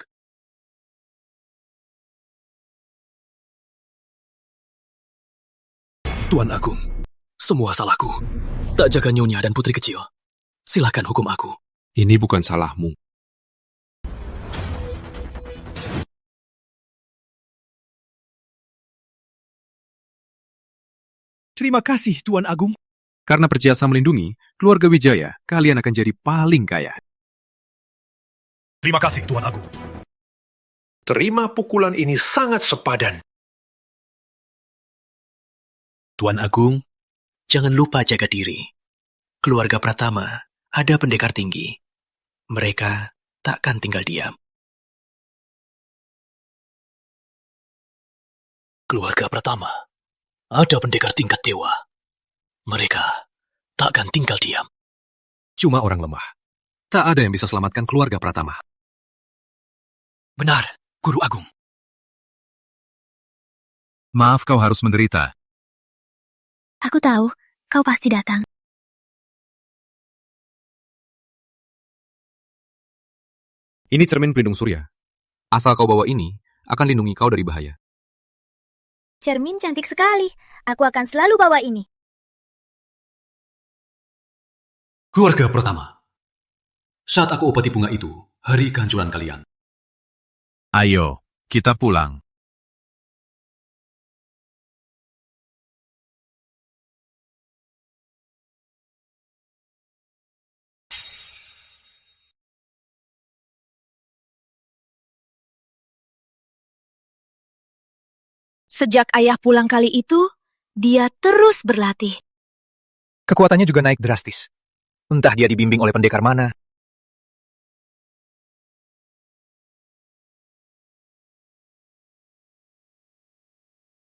Tuan Agung, semua salahku. Tak jaga Nyonya dan putri kecil. Silakan hukum aku. Ini bukan salahmu. Terima kasih, Tuan Agung. Karena berjasa melindungi keluarga Wijaya, kalian akan jadi paling kaya. Terima kasih, Tuan Agung. Terima pukulan ini sangat sepadan. Tuan Agung, jangan lupa jaga diri. Keluarga Pratama ada pendekar tinggi. Mereka takkan tinggal diam. Keluarga Pratama ada pendekar tingkat dewa. Mereka takkan tinggal diam. Cuma orang lemah. Tak ada yang bisa selamatkan keluarga Pratama. Benar, Guru Agung. Maaf kau harus menderita. Aku tahu, kau pasti datang. Ini cermin pelindung surya. Asal kau bawa ini, akan lindungi kau dari bahaya. Cermin cantik sekali. Aku akan selalu bawa ini. Keluarga Pratama, saat aku obati bunga itu, hari kehancuran kalian. Ayo, kita pulang. Sejak ayah pulang kali itu, dia terus berlatih. Kekuatannya juga naik drastis. Entah dia dibimbing oleh pendekar mana.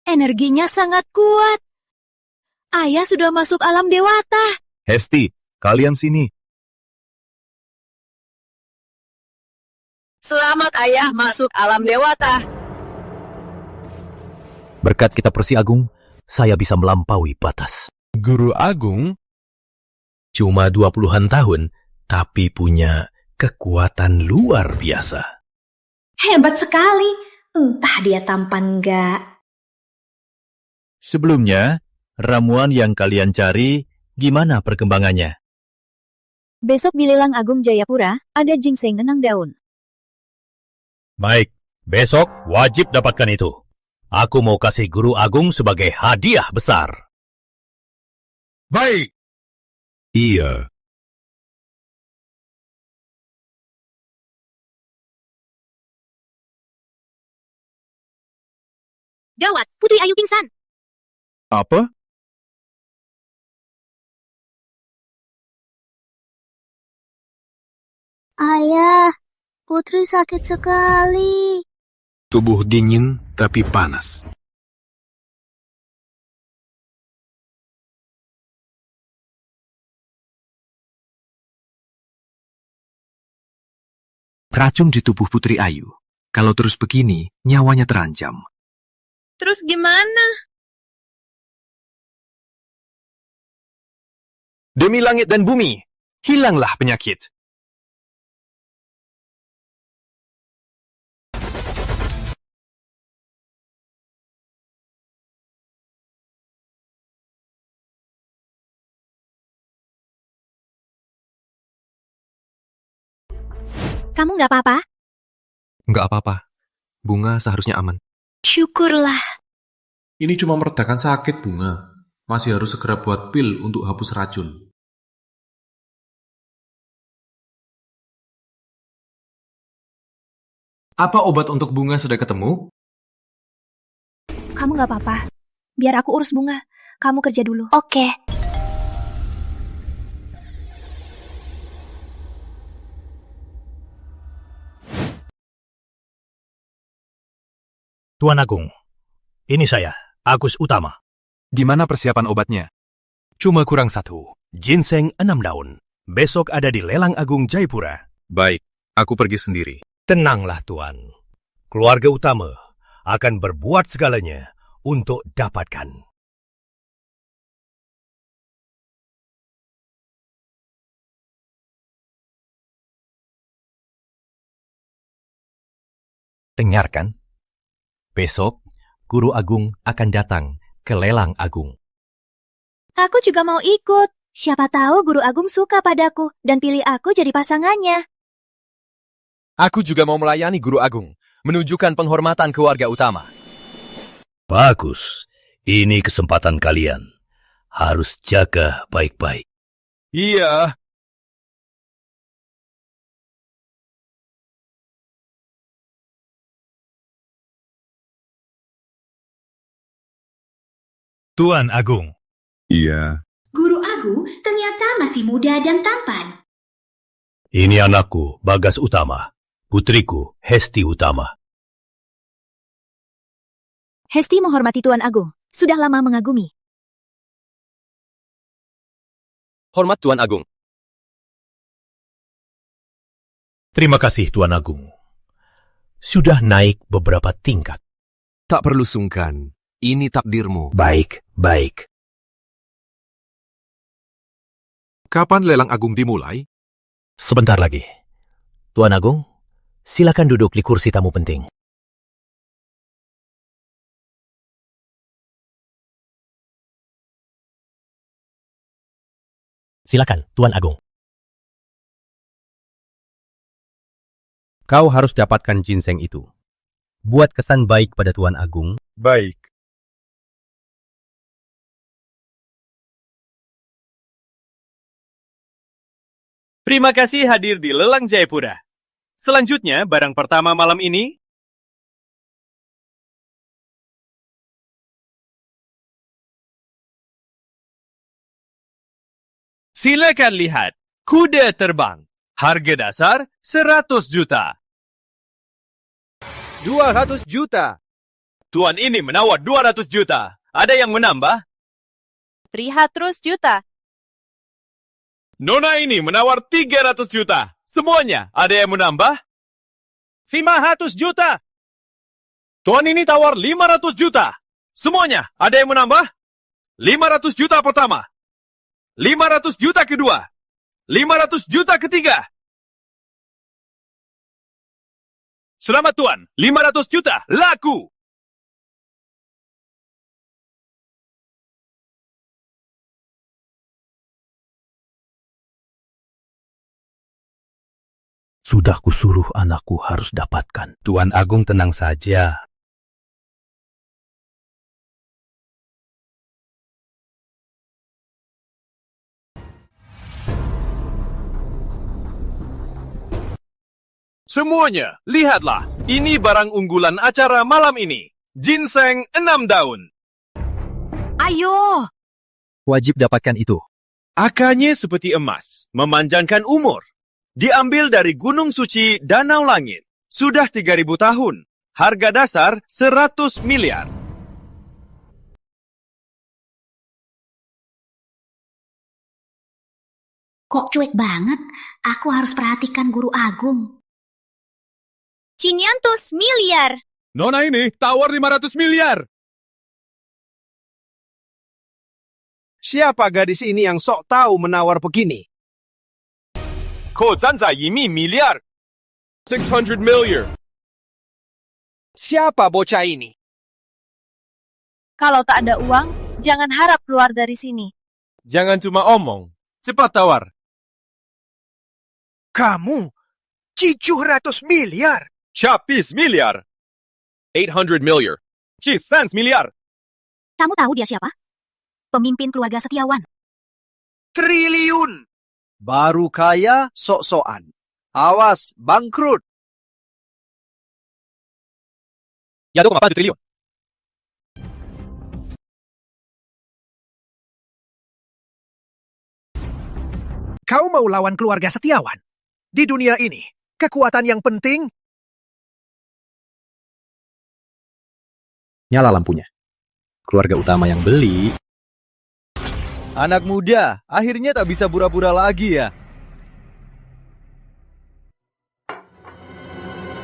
Energinya sangat kuat. Ayah sudah masuk alam dewata. Hesti, kalian sini. Selamat ayah masuk alam dewata. Berkat kitab Persi Agung, saya bisa melampaui batas. Guru Agung cuma 20-an tahun, tapi punya kekuatan luar biasa. Hebat sekali. Entah dia tampan enggak. Sebelumnya, ramuan yang kalian cari, gimana perkembangannya? Besok di lelang Agung Jayapura, ada ginseng 6 daun. Baik, besok wajib dapatkan itu. Aku mau kasih Guru Agung sebagai hadiah besar. Baik. Iya. Gawat, Putri Ayu pingsan. Apa? Ayah, Putri sakit sekali. Tubuh dingin tapi panas. Racun di tubuh Putri Ayu. Kalau terus begini, nyawanya terancam. Terus gimana? Demi langit dan bumi, hilanglah penyakit. Kamu nggak apa-apa? Nggak apa-apa. Bunga seharusnya aman. Syukurlah. Ini cuma meredakan sakit, Bunga. Masih harus segera buat pil untuk hapus racun. Apa obat untuk Bunga sudah ketemu? Kamu nggak apa-apa. Biar aku urus Bunga. Kamu kerja dulu. Oke. Tuan Agung, ini saya, Agus Utama. Di mana persiapan obatnya? Cuma kurang satu, ginseng 6 daun. Besok ada di Lelang Agung Jayapura. Baik, aku pergi sendiri. Tenanglah, Tuan. Keluarga Utama akan berbuat segalanya untuk dapatkan. Dengarkan. Besok, Guru Agung akan datang ke Lelang Agung. Aku juga mau ikut. Siapa tahu Guru Agung suka padaku dan pilih aku jadi pasangannya. Aku juga mau melayani Guru Agung, menunjukkan penghormatan keluarga utama. Bagus. Ini kesempatan kalian. Harus jaga baik-baik. Iya. Tuan Agung. Iya. Guru Agung ternyata masih muda dan tampan. Ini anakku, Bagas Utama. Putriku, Hesti Utama. Hesti menghormati Tuan Agung. Sudah lama mengagumi. Hormat Tuan Agung. Terima kasih, Tuan Agung. Sudah naik beberapa tingkat. Tak perlu sungkan. Ini takdirmu. Baik, baik. Kapan lelang agung dimulai? Sebentar lagi. Tuan Agung, silakan duduk di kursi tamu penting. Silakan, Tuan Agung. Kau harus dapatkan ginseng itu. Buat kesan baik pada Tuan Agung. Baik. Terima kasih hadir di Lelang Jayapura. Selanjutnya, barang pertama malam ini. Silakan lihat, kuda terbang. Harga dasar 100 juta. 200 juta. Tuan ini menawar 200 juta. Ada yang menambah? 300 juta. Nona ini menawar 300 juta. Semuanya, ada yang menambah? 500 juta. Tuan ini tawar 500 juta. Semuanya, ada yang menambah? 500 juta pertama. 500 juta kedua. 500 juta ketiga. Selamat Tuan, 500 juta, laku. Sudah kusuruh anakku harus dapatkan. Tuan Agung tenang saja. Semuanya, lihatlah. Ini barang unggulan acara malam ini. Ginseng 6 daun. Ayo! Wajib dapatkan itu. Akarnya seperti emas, memanjangkan umur. Diambil dari Gunung Suci Danau Langit. Sudah 3.000 tahun. Harga dasar 100 miliar. Kok cuek banget? Aku harus perhatikan Guru Agung. 500 miliar. Nona ini tawar 500 miliar. Siapa gadis ini yang sok tahu menawar begini? Kau zanzai 1 miliar. 600 miliar. Siapa bocah ini? Kalau tak ada uang, jangan harap keluar dari sini. Jangan cuma omong. Cepat tawar. Kamu? 700 miliar. 100 miliar. 800 miliar. 600 miliar. Kamu tahu dia siapa? Pemimpin keluarga Setiawan. Triliun. Baru kaya sok-sokan. Awas, bangkrut. 1,4 triliun. Kau mau lawan keluarga Setiawan? Di dunia ini, kekuatan yang penting... Nyala lampunya. Keluarga utama yang beli. Anak muda, akhirnya tak bisa pura-pura lagi ya.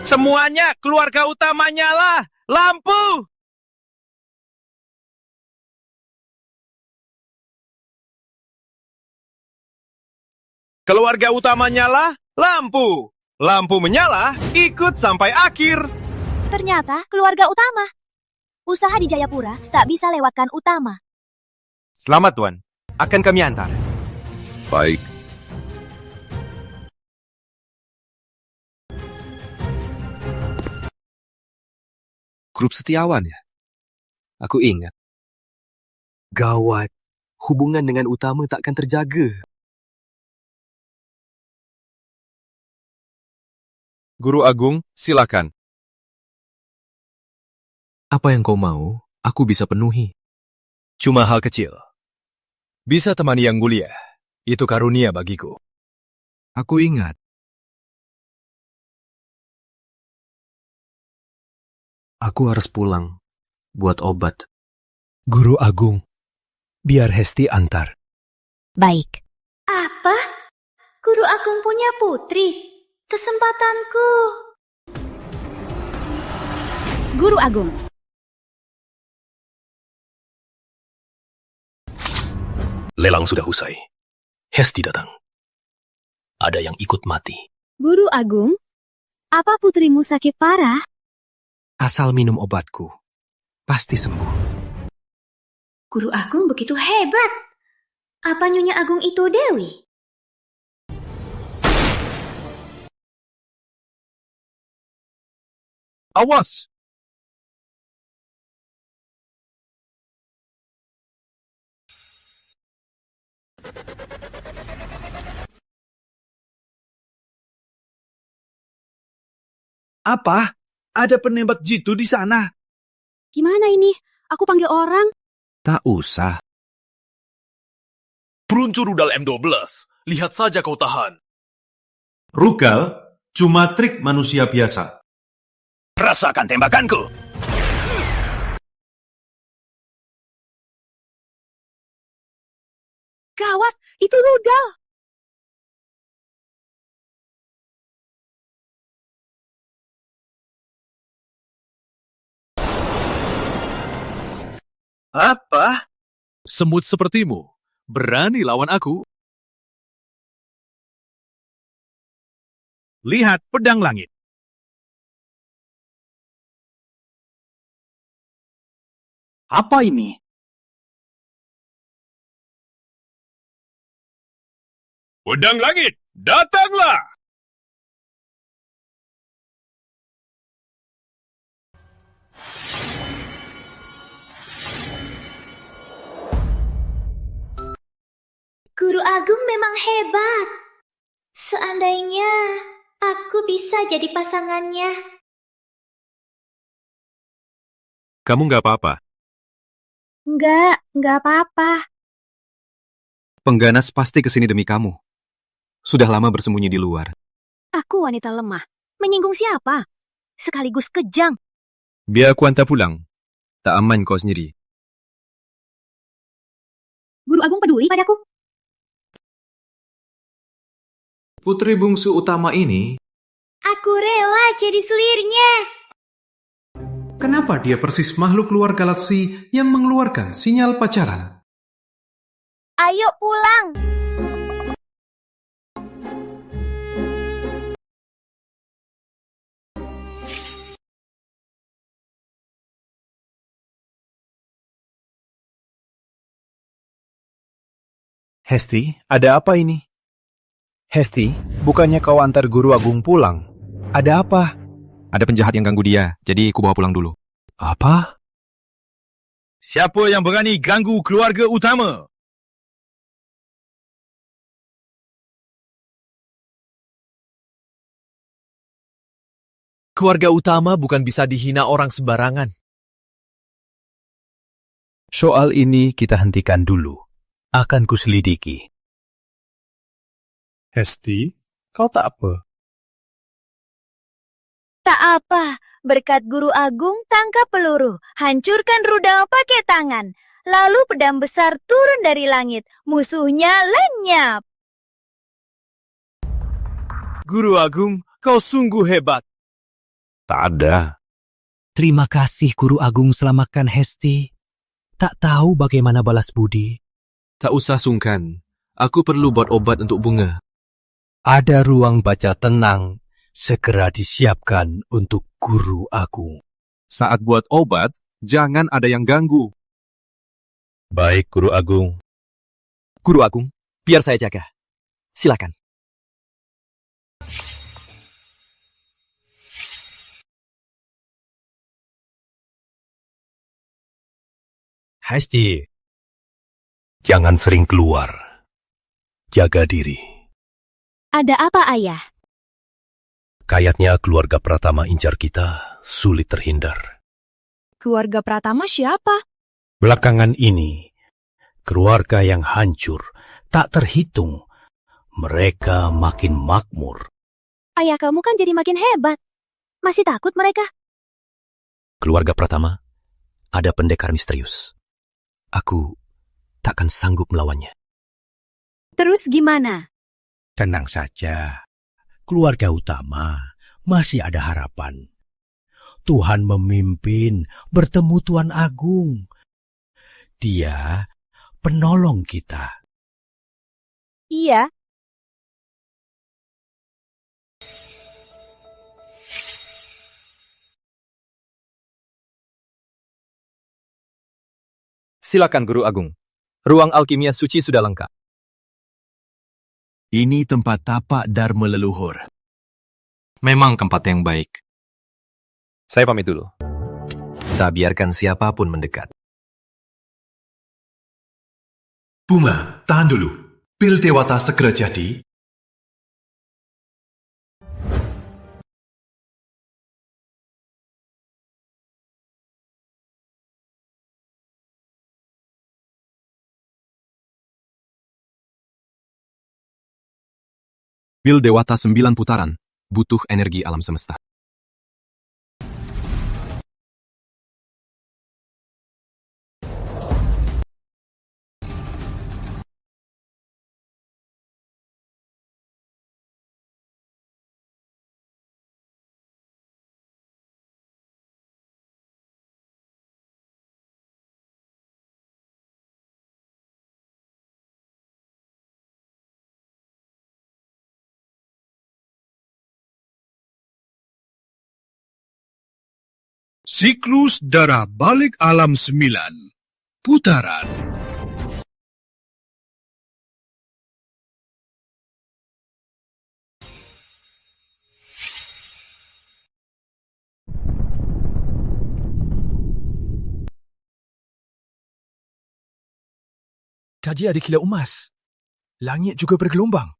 Semuanya, keluarga utama nyala. Lampu! Keluarga utama nyala, lampu. Lampu menyala, ikut sampai akhir. Ternyata keluarga utama. Usaha di Jayapura tak bisa lewatkan utama. Selamat, Tuan. Akan kami antar. Baik. Grup Setiawan ya? Aku ingat. Gawat. Hubungan dengan utama takkan terjaga. Guru Agung, silakan. Apa yang kau mau, aku bisa penuhi. Cuma hal kecil. Bisa temani yang mulia. Itu karunia bagiku. Aku ingat. Aku harus pulang. Buat obat. Guru Agung, biar Hesti antar. Baik. Apa? Guru Agung punya putri? Kesempatanku. Guru Agung. Lelang sudah usai. Hesti datang. Ada yang ikut mati. Guru Agung, apa putrimu sakit parah? Asal minum obatku, pasti sembuh. Guru Agung begitu hebat. Apa Nyonya Agung itu Dewi? Awas! Apa? Ada penembak jitu di sana. Gimana ini? Aku panggil orang. Tak usah. Peluncur rudal M12. Lihat saja kau tahan. Rugal cuma trik manusia biasa. Rasakan tembakanku. Gawat, itu rudal. Apa? Semut sepertimu, berani lawan aku? Lihat pedang langit. Apa ini? Pedang langit, datanglah! Guru Agung memang hebat. Seandainya aku bisa jadi pasangannya. Kamu nggak apa-apa. Enggak apa-apa. Pengganas pasti kesini demi kamu. Sudah lama bersembunyi di luar. Aku wanita lemah. Menyinggung siapa? Sekaligus kejam. Biar aku antar pulang. Tak aman kau sendiri. Guru Agung peduli padaku. Putri bungsu utama ini, Aku rela jadi selirnya. kenapa dia persis makhluk luar galaksi yang mengeluarkan sinyal pacaran? Ayo pulang. Hesti, ada apa ini? Hesti, bukannya kau antar Guru Agung pulang? Ada apa? Ada penjahat yang ganggu dia, jadi ku bawa pulang dulu. Apa? Siapa yang berani ganggu keluarga utama? Keluarga utama bukan bisa dihina orang sembarangan. Soal ini kita hentikan dulu. Akan kuselidiki. Hesti, kau tak apa? Tak apa, berkat Guru Agung tangkap peluru, hancurkan rudal pakai tangan. Lalu pedang besar turun dari langit, musuhnya lenyap. Guru Agung, kau sungguh hebat. Tak ada. Terima kasih Guru Agung selamatkan Hesti. Tak tahu bagaimana balas budi. Tak usah sungkan. Aku perlu buat obat untuk bunga. Ada ruang baca tenang. Segera disiapkan untuk Guru Agung. Saat buat obat, jangan ada yang ganggu. Baik, Guru Agung. Guru Agung, biar saya jaga. Silakan. Hesti, jangan sering keluar. Jaga diri. Ada apa, Ayah? Kayaknya keluarga Pratama incar kita sulit terhindar. Keluarga Pratama siapa? Belakangan ini, keluarga yang hancur tak terhitung. Mereka makin makmur. Ayah kamu kan jadi makin hebat. Masih takut mereka? Keluarga Pratama ada pendekar misterius. Aku takkan sanggup melawannya. Terus gimana? Tenang saja. Keluarga utama masih ada harapan. Tuhan memimpin bertemu Tuan Agung. Dia penolong kita. Iya. Silakan Guru Agung. Ruang alkimia suci sudah lengkap. Ini tempat tapak Dharma leluhur. Memang tempat yang baik. Saya pamit dulu. Tak biarkan siapapun mendekat. Bunga, tahan dulu. Pil Dewata segera jadi. Pil Dewata 9 putaran. Butuh energi alam semesta. Siklus darah balik alam 9. Putaran. Tadi ada kilau emas. Langit juga bergelombang.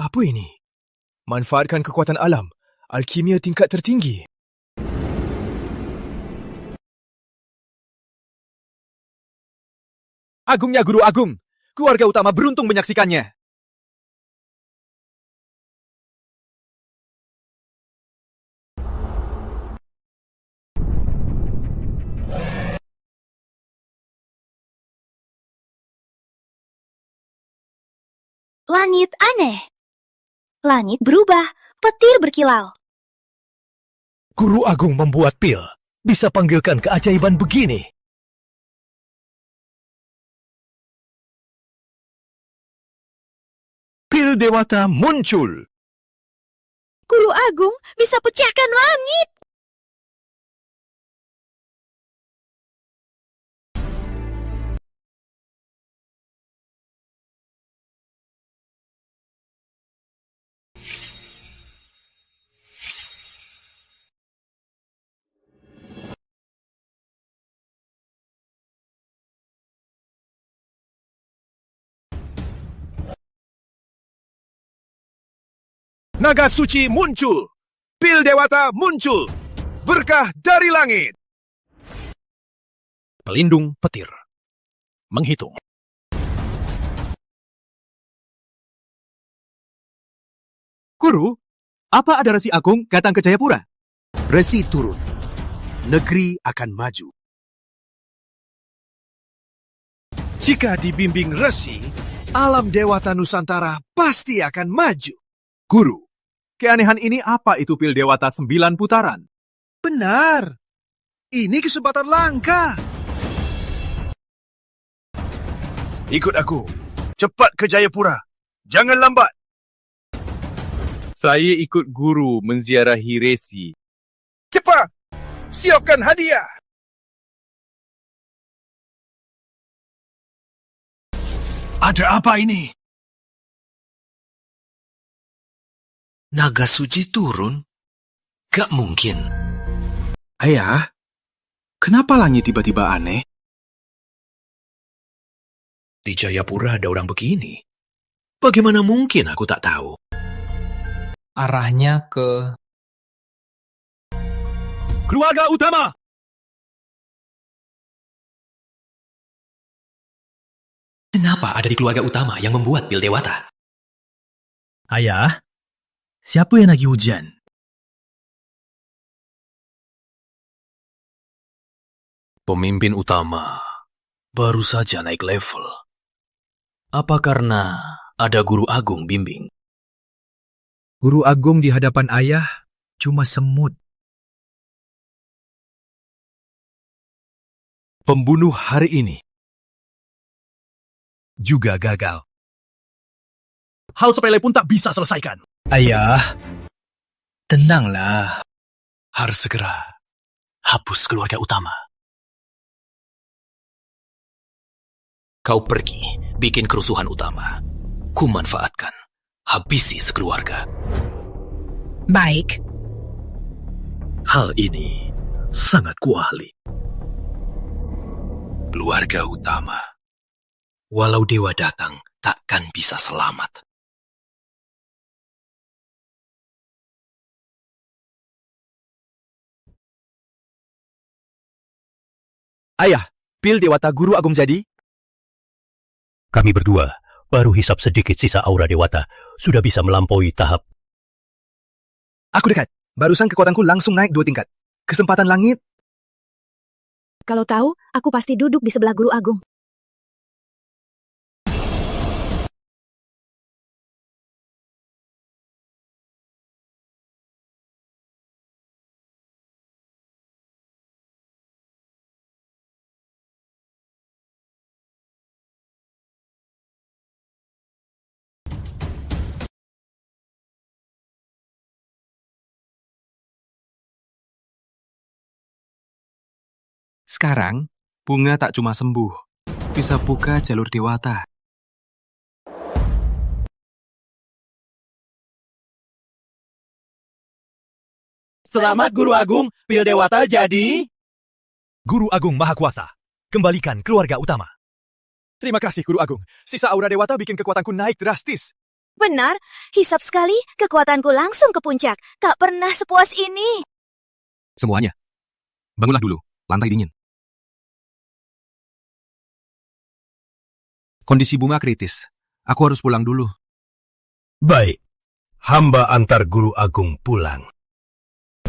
Apa ini? Manfaatkan kekuatan alam. Alkimia tingkat tertinggi. Agungnya Guru Agung. Keluarga utama beruntung menyaksikannya. Langit aneh. Langit berubah, petir berkilau. Guru Agung membuat pil. Bisa panggilkan keajaiban begini. Pil Dewata muncul. Guru Agung bisa pecahkan langit. Naga suci muncul. Pil Dewata muncul. Berkah dari langit. Pelindung petir. Menghitung. Guru, apa ada resi agung datang ke Jayapura? Resi turun. Negeri akan maju. Jika dibimbing resi, alam Dewata Nusantara pasti akan maju. Guru, keanehan ini apa itu pil Dewata 9 putaran? Benar. Ini kesempatan langka. Ikut aku. Cepat ke Jayapura. Jangan lambat. Saya ikut guru menziarahi resi. Cepat. Siapkan hadiah. Ada apa ini? Naga suci turun? Gak mungkin. Ayah, kenapa langit tiba-tiba aneh? Di Jayapura ada orang begini. Bagaimana mungkin aku tak tahu? Arahnya ke... Keluarga utama! Kenapa ada di keluarga utama yang membuat pil Dewata? Ayah, siapa yang lagi hujan? Pemimpin utama baru saja naik level. Apa karena ada guru agung bimbing? Guru agung di hadapan ayah cuma semut. Pembunuh hari ini juga gagal. Hal sepele pun tak bisa selesaikan. Ayah, tenanglah. Harus segera hapus keluarga utama. Kau pergi, bikin kerusuhan utama. Ku manfaatkan, habisi sekeluarga. Baik. Hal ini sangat kuahli. Keluarga utama, walau dewa datang, takkan bisa selamat. Ayah, pil Dewata Guru Agung jadi? Kami berdua baru hisap sedikit sisa aura Dewata, sudah bisa melampaui tahap. Aku dekat. Barusan kekuatanku langsung naik 2 tingkat. Kesempatan langit. Kalau tahu, aku pasti duduk di sebelah Guru Agung. Sekarang, bunga tak cuma sembuh, bisa buka jalur Dewata. Selamat Guru Agung, pil Dewata jadi... Guru Agung Maha Kuasa, kembalikan keluarga utama. Terima kasih Guru Agung. Sisa aura Dewata bikin kekuatanku naik drastis. Benar, hisap sekali, kekuatanku langsung ke puncak. Tak pernah sepuas ini. Semuanya, bangunlah dulu, lantai dingin. Kondisi bunga kritis. Aku harus pulang dulu. Baik, hamba antar Guru Agung pulang.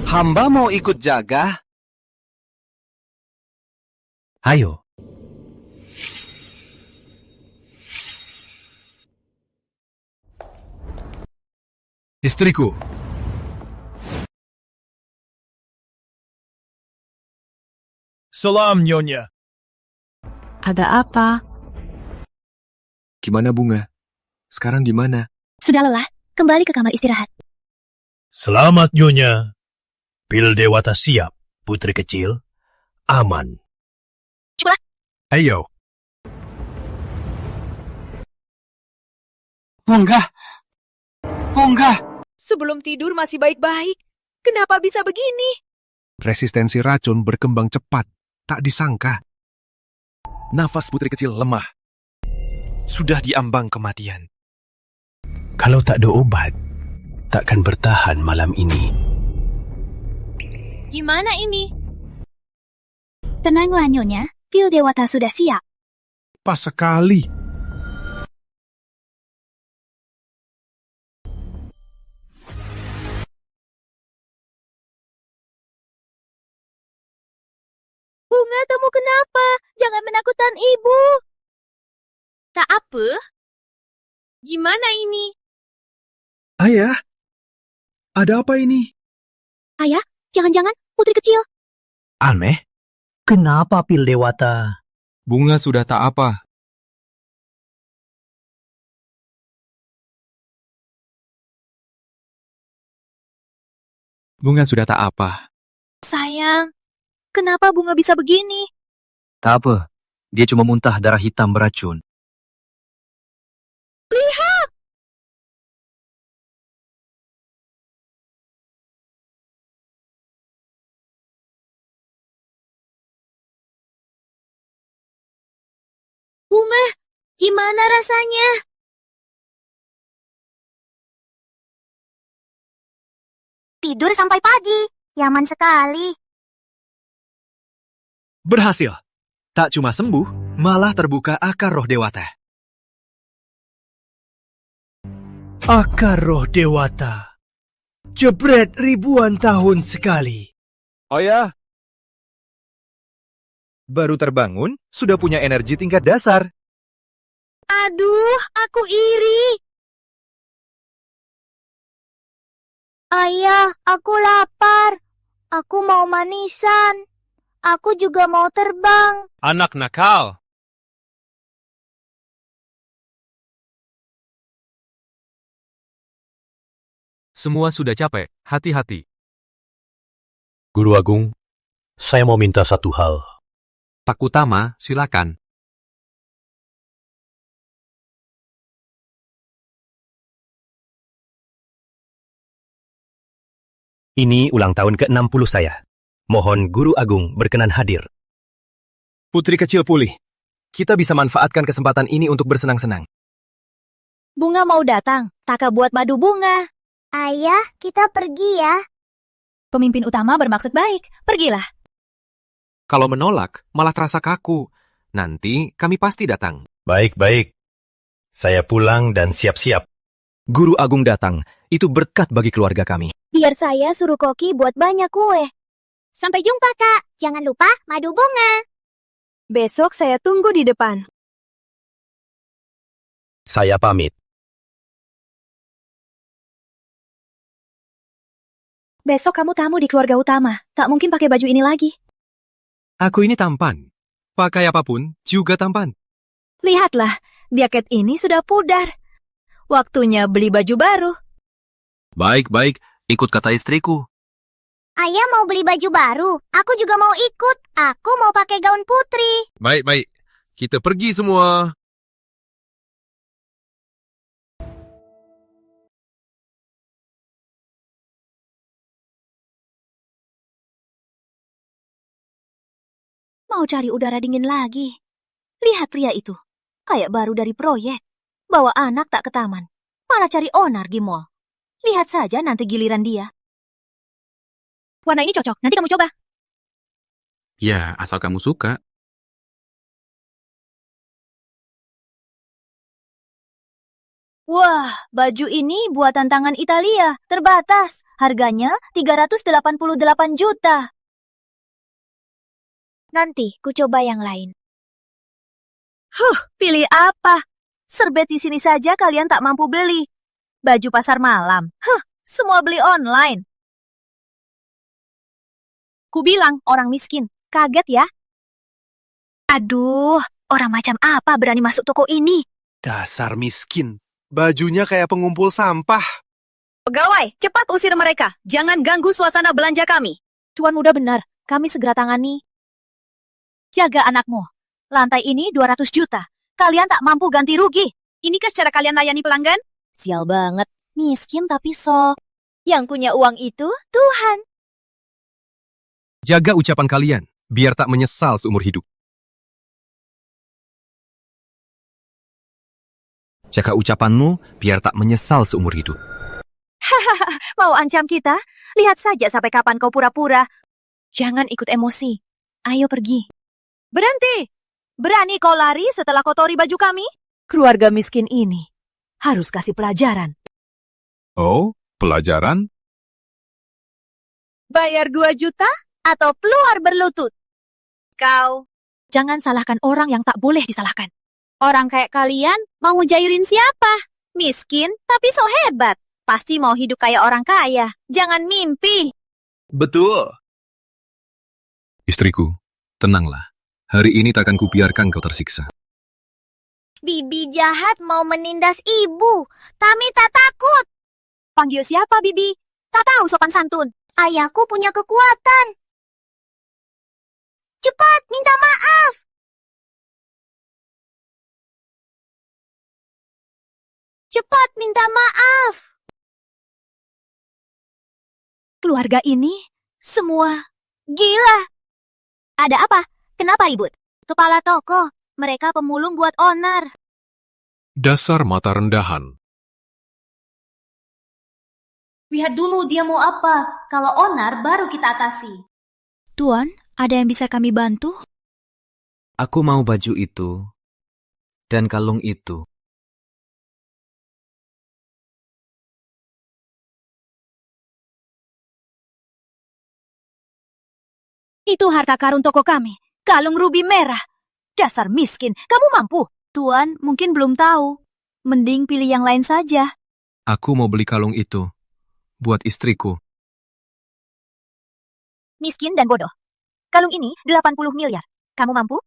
Hamba mau ikut jaga. Ayo. Istriku. Salam, Nyonya. Ada apa? Gimana Bunga? Sekarang gimana? Sudah lelah, kembali ke kamar istirahat. Selamat Nyonya. Pil Dewata siap, putri kecil. Aman. Coba. Ayo. Enggak. Sebelum tidur masih baik-baik. Kenapa bisa begini? Resistensi racun berkembang cepat. Tak disangka. Nafas putri kecil lemah. Sudah diambang kematian. Kalau tak ada obat, takkan bertahan malam ini. Gimana ini? Tenanglah Nyonya, pil Dewata sudah siap. Pas sekali. Bunga, kamu kenapa? Jangan menakutkan ibu. Tak apa. Gimana ini? Ayah, ada apa ini? Ayah, jangan-jangan putri kecil. Aneh. Kenapa pil Dewata? Bunga sudah tak apa. Bunga sudah tak apa. Sayang, kenapa Bunga bisa begini? Tak apa, dia cuma muntah darah hitam beracun. Lihat! Bunga, gimana rasanya? Tidur sampai pagi. Nyaman sekali. Berhasil. Tak cuma sembuh, malah terbuka akar roh dewata. Akar roh Dewata. Jebret ribuan tahun sekali. Oh ya? Baru terbangun, sudah punya energi tingkat dasar. Aduh, aku iri. Ayah, aku lapar. Aku mau manisan. Aku juga mau terbang. Anak nakal. Semua sudah capek, hati-hati. Guru Agung, saya mau minta satu hal. Pak Utama, silakan. Ini ulang tahun ke-60 saya. Mohon Guru Agung berkenan hadir. Putri kecil pulih. Kita bisa manfaatkan kesempatan ini untuk bersenang-senang. Bunga mau datang, Taka buat madu bunga. Ayah, kita pergi ya. Pemimpin utama bermaksud baik, pergilah. Kalau menolak, malah terasa kaku. Nanti kami pasti datang. Baik-baik. Saya pulang dan siap-siap. Guru Agung datang, itu berkat bagi keluarga kami. Biar saya suruh Koki buat banyak kue. Sampai jumpa, Kak. Jangan lupa madu bunga. Besok saya tunggu di depan. Saya pamit. Besok kamu tamu di keluarga utama. Tak mungkin pakai baju ini lagi. Aku ini tampan. Pakai apapun juga tampan. Lihatlah, jaket ini sudah pudar. Waktunya beli baju baru. Baik, ikut kata istriku. Ayah mau beli baju baru. Aku juga mau ikut. Aku mau pakai gaun putri. Baik. Kita pergi semua. Mau cari udara dingin lagi. Lihat pria itu. Kayak baru dari proyek. Bawa anak tak ke taman. Malah cari onar di mall. Lihat saja nanti giliran dia. Warna ini cocok. Nanti kamu coba. Ya, asal kamu suka. Wah, baju ini buatan tangan Italia. Terbatas. Harganya 388 juta. Nanti ku coba yang lain. Pilih apa? Serbet di sini saja kalian tak mampu beli. Baju pasar malam. Semua beli online. Ku bilang orang miskin. Kaget ya? Aduh, orang macam apa berani masuk toko ini? Dasar miskin. Bajunya kayak pengumpul sampah. Pegawai, cepat usir mereka. Jangan ganggu suasana belanja kami. Tuan muda benar. Kami segera tangani. Jaga anakmu. Lantai ini 200 juta. Kalian tak mampu ganti rugi. Inikah cara kalian layani pelanggan? Sial banget. Miskin tapi sok. Yang punya uang itu Tuhan. Jaga ucapan kalian, biar tak menyesal seumur hidup. Jaga ucapanmu, biar tak menyesal seumur hidup. Hahaha. Mau ancam kita? Lihat saja sampai kapan kau pura-pura. Jangan ikut emosi. Ayo pergi. Berhenti! Berani kau lari setelah kotori baju kami? Keluarga miskin ini harus kasih pelajaran. Oh, pelajaran? Bayar 2 juta atau keluar berlutut? Kau. Jangan salahkan orang yang tak boleh disalahkan. Orang kayak kalian mau ngejairin siapa? Miskin tapi so hebat. Pasti mau hidup kayak orang kaya. Jangan mimpi. Betul. Istriku, tenanglah. Hari ini takkan kubiarkan kau tersiksa. Bibi jahat mau menindas ibu. Tami tak takut. Panggil siapa, Bibi? Tak tahu sopan santun. Ayahku punya kekuatan. Cepat, minta maaf. Cepat, minta maaf. Keluarga ini semua gila. Ada apa? Kenapa ribut? Kepala toko. Mereka pemulung buat onar. Dasar mata rendahan. Lihat dulu dia mau apa. Kalau onar, baru kita atasi. Tuan, ada yang bisa kami bantu? Aku mau baju itu dan kalung itu. Itu harta karun toko kami. Kalung rubi merah. Dasar miskin, kamu mampu? Tuan mungkin belum tahu. Mending pilih yang lain saja. Aku mau beli kalung itu buat istriku. Miskin dan bodoh. Kalung ini 80 miliar. Kamu mampu?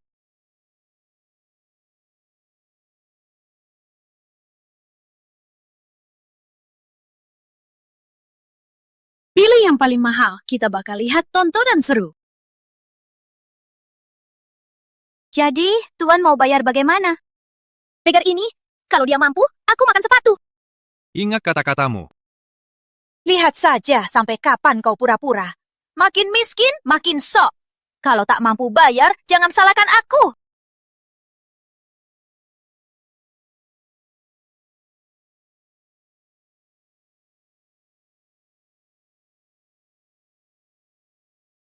Pilih yang paling mahal. Kita bakal lihat tontonan seru. Jadi, Tuan mau bayar bagaimana? Pegar ini, kalau dia mampu, aku makan sepatu. Ingat kata-katamu. Lihat saja sampai kapan kau pura-pura. Makin miskin, makin sok. Kalau tak mampu bayar, jangan salahkan aku.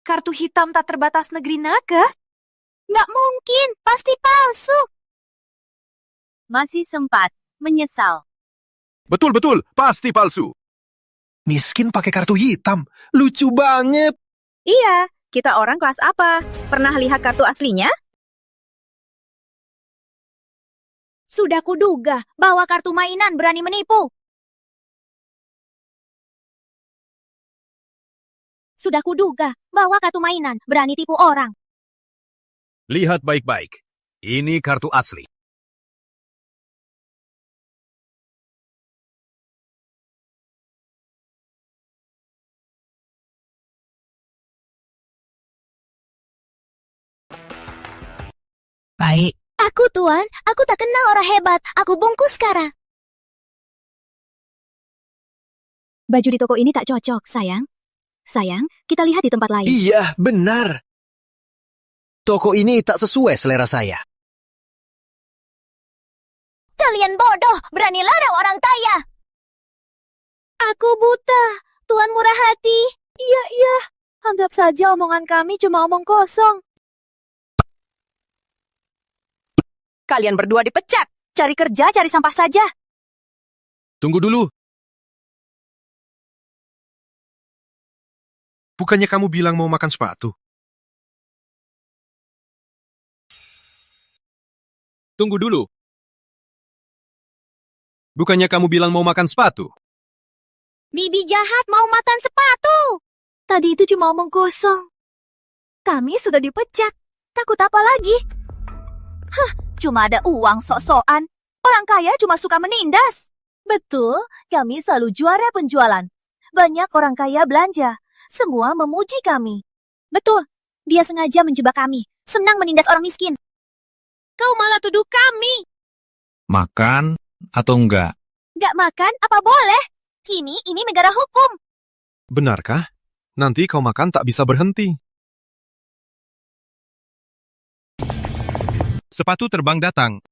Kartu hitam tak terbatas negeri naga? Nggak mungkin, pasti palsu. Masih sempat. Menyesal. Betul, pasti palsu. Miskin pakai kartu hitam. Lucu banget. Iya, kita orang kelas apa? Pernah lihat kartu aslinya? Sudah kuduga bahwa kartu mainan berani menipu. Sudah kuduga bahwa kartu mainan berani tipu orang. Lihat baik-baik. Ini kartu asli. Baik. Aku, Tuan. Aku tak kenal orang hebat. Aku bungkus sekarang. Baju di toko ini tak cocok, sayang. Sayang, kita lihat di tempat lain. Iya, benar. Toko ini tak sesuai selera saya. Kalian bodoh, berani larang orang kaya. Aku buta, Tuan murah hati. Iya. Anggap saja omongan kami cuma omong kosong. Kalian berdua dipecat. Cari kerja, cari sampah saja. Tunggu dulu. Bukannya kamu bilang mau makan sepatu? Tunggu dulu. Bukannya kamu bilang mau makan sepatu? Bibi jahat mau makan sepatu. Tadi itu cuma omong kosong. Kami sudah dipecat. Takut apa lagi? Cuma ada uang sok-sokan. Orang kaya cuma suka menindas. Betul, kami selalu juara penjualan. Banyak orang kaya belanja. Semua memuji kami. Betul, dia sengaja menjebak kami. Senang menindas orang miskin. Kau malah tuduh kami. Makan atau enggak? Nggak makan apa boleh? Kini ini negara hukum. Benarkah? Nanti kau makan tak bisa berhenti. Sepatu terbang datang.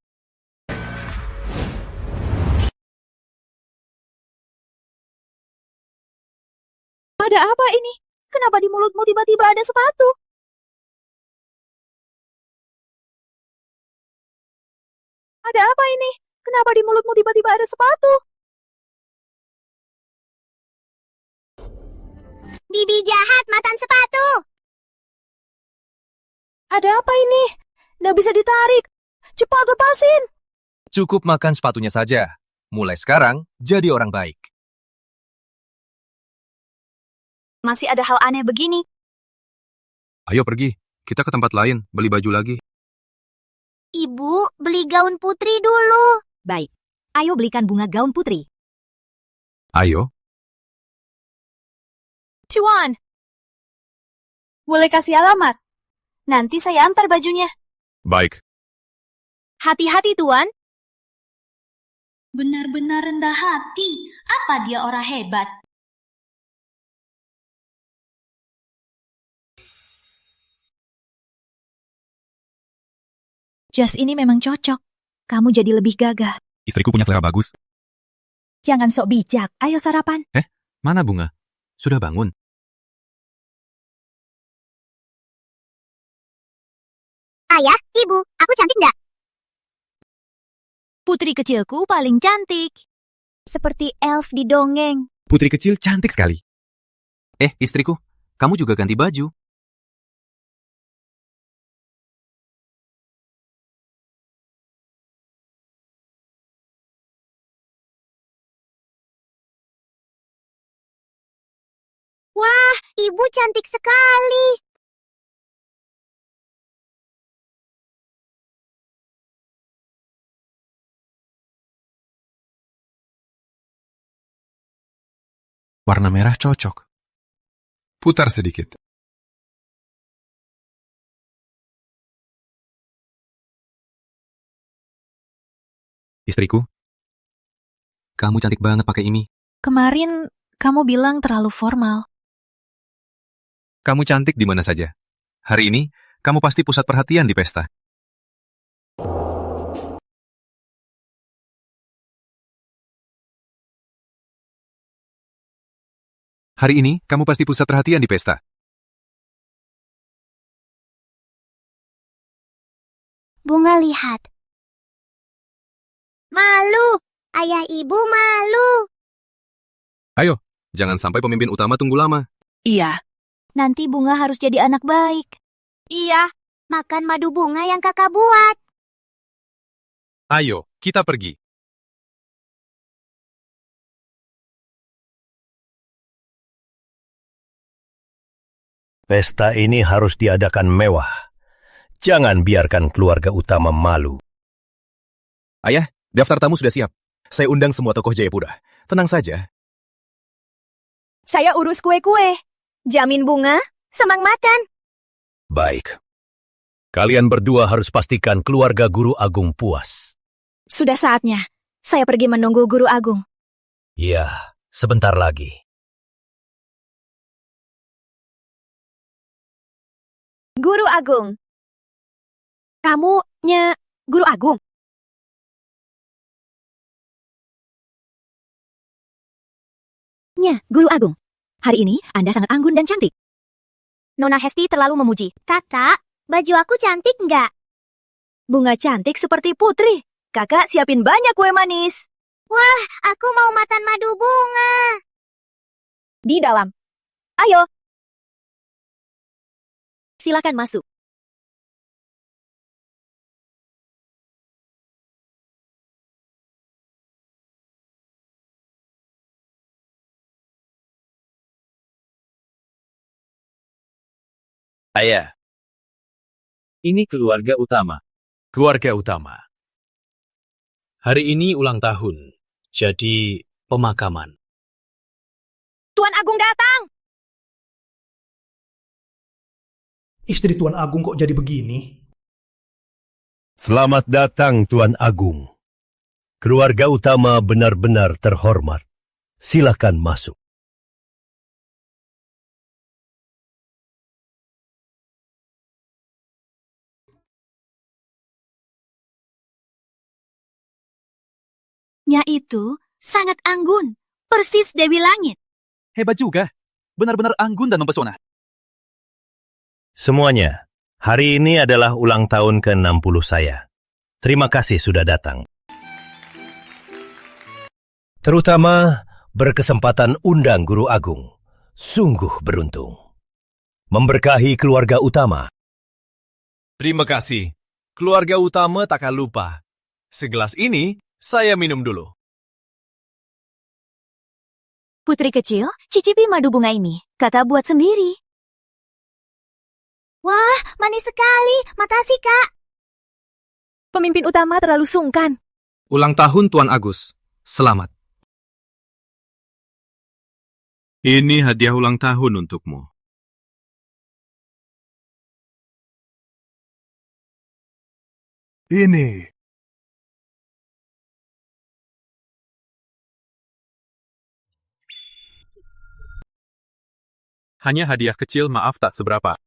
Ada apa ini? Kenapa di mulutmu tiba-tiba ada sepatu? Ada apa ini? Kenapa di mulutmu tiba-tiba ada sepatu? Bibi jahat makan sepatu. Ada apa ini? Nggak bisa ditarik. Cepat lepasin. Cukup makan sepatunya saja. Mulai sekarang, jadi orang baik. Masih ada hal aneh begini. Ayo pergi, kita ke tempat lain, beli baju lagi. Ibu, beli gaun putri dulu. Baik, ayo belikan bunga gaun putri. Ayo. Tuan, boleh kasih alamat? Nanti saya antar bajunya. Baik. Hati-hati, Tuan. Benar-benar rendah hati. Apa dia orang hebat? Jas ini memang cocok. Kamu jadi lebih gagah. Istriku punya selera bagus. Jangan sok bijak, ayo sarapan. Mana Bunga? Sudah bangun? Ayah, ibu, aku cantik nggak? Putri kecilku paling cantik. Seperti elf di dongeng. Putri kecil cantik sekali. Istriku, kamu juga ganti baju. Wah, ibu cantik sekali. Warna merah cocok. Putar sedikit. Istriku, kamu cantik banget pakai ini. Kemarin kamu bilang terlalu formal. Kamu cantik di mana saja. Hari ini, kamu pasti pusat perhatian di pesta. Hari ini, kamu pasti pusat perhatian di pesta. Bunga lihat. Malu. Ayah ibu malu. Ayo, jangan sampai pemimpin utama tunggu lama. Iya. Nanti Bunga harus jadi anak baik. Iya, makan madu bunga yang kakak buat. Ayo, kita pergi. Pesta ini harus diadakan mewah. Jangan biarkan keluarga utama malu. Ayah, daftar tamu sudah siap. Saya undang semua tokoh Jayapura. Tenang saja. Saya urus kue-kue. Jamin Bunga, semang makan. Baik. Kalian berdua harus pastikan keluarga Guru Agung puas. Sudah saatnya. Saya pergi menunggu Guru Agung. Iya, sebentar lagi. Guru Agung. Kamunya Guru Agung? Nya, Guru Agung. Hari ini Anda sangat anggun dan cantik. Nona Hesti terlalu memuji. Kakak, baju aku cantik nggak? Bunga cantik seperti putri. Kakak siapin banyak kue manis. Wah, aku mau makan madu bunga. Di dalam. Ayo. Silakan masuk. Ayah. Ini keluarga utama. Keluarga utama. Hari ini ulang tahun, jadi pemakaman. Tuan Agung datang. Istri Tuan Agung kok jadi begini? Selamat datang, Tuan Agung. Keluarga utama benar-benar terhormat. Silakan masuk. Nya itu sangat anggun, persis Dewi Langit. Hebat juga. benar-benar anggun dan mempesona. Semuanya, hari ini adalah ulang tahun ke-60 saya. Terima kasih sudah datang. Terutama berkesempatan undang Guru Agung. Sungguh beruntung. Memberkahi keluarga utama. Terima kasih. Keluarga utama takkan lupa. Segelas ini, saya minum dulu. Putri kecil, cicipi madu bunga ini. Kata buat sendiri. Wah, manis sekali. Makasih, Kak. Pemimpin utama terlalu sungkan. Ulang tahun Tuan Agus. Selamat. Ini hadiah ulang tahun untukmu. Ini. Hanya hadiah kecil, maaf tak seberapa.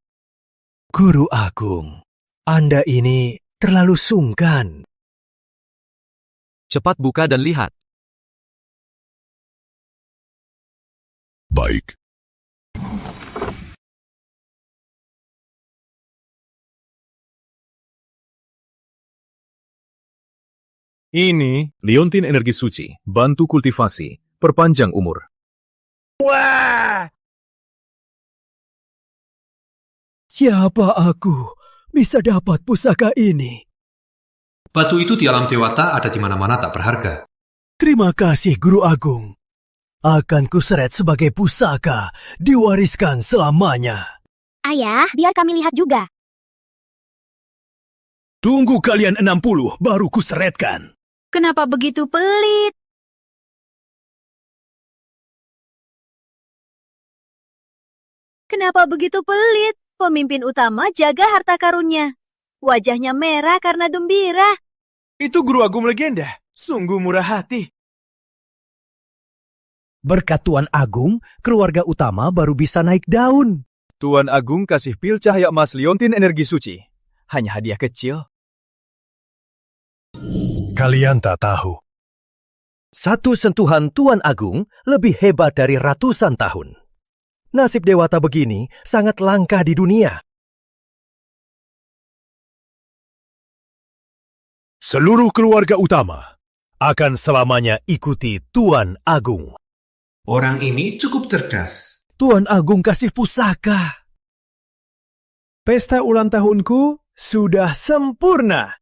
Guru Agung, Anda ini terlalu sungkan. Cepat buka dan lihat. Baik. Ini Liontin Energi Suci, bantu kultivasi, perpanjang umur. Wah! Siapa aku bisa dapat pusaka ini? Batu itu di alam dewata ada di mana-mana tak berharga. Terima kasih, Guru Agung. Akan kuseret sebagai pusaka, diwariskan selamanya. Ayah, biar kami lihat juga. Tunggu kalian 60, baru kuseretkan. Kenapa begitu pelit? Kenapa begitu pelit? Pemimpin utama jaga harta karunnya. Wajahnya merah karena gembira. Itu Guru Agung legenda. Sungguh murah hati. Berkat Tuan Agung, keluarga utama baru bisa naik daun. Tuan Agung kasih pil cahaya emas Liontin Energi Suci. Hanya hadiah kecil. Kalian tak tahu. Satu sentuhan Tuan Agung lebih hebat dari ratusan tahun. Nasib dewata begini sangat langka di dunia. Seluruh keluarga utama akan selamanya ikuti Tuan Agung. Orang ini cukup cerdas. Tuan Agung kasih pusaka. Pesta ulang tahunku sudah sempurna.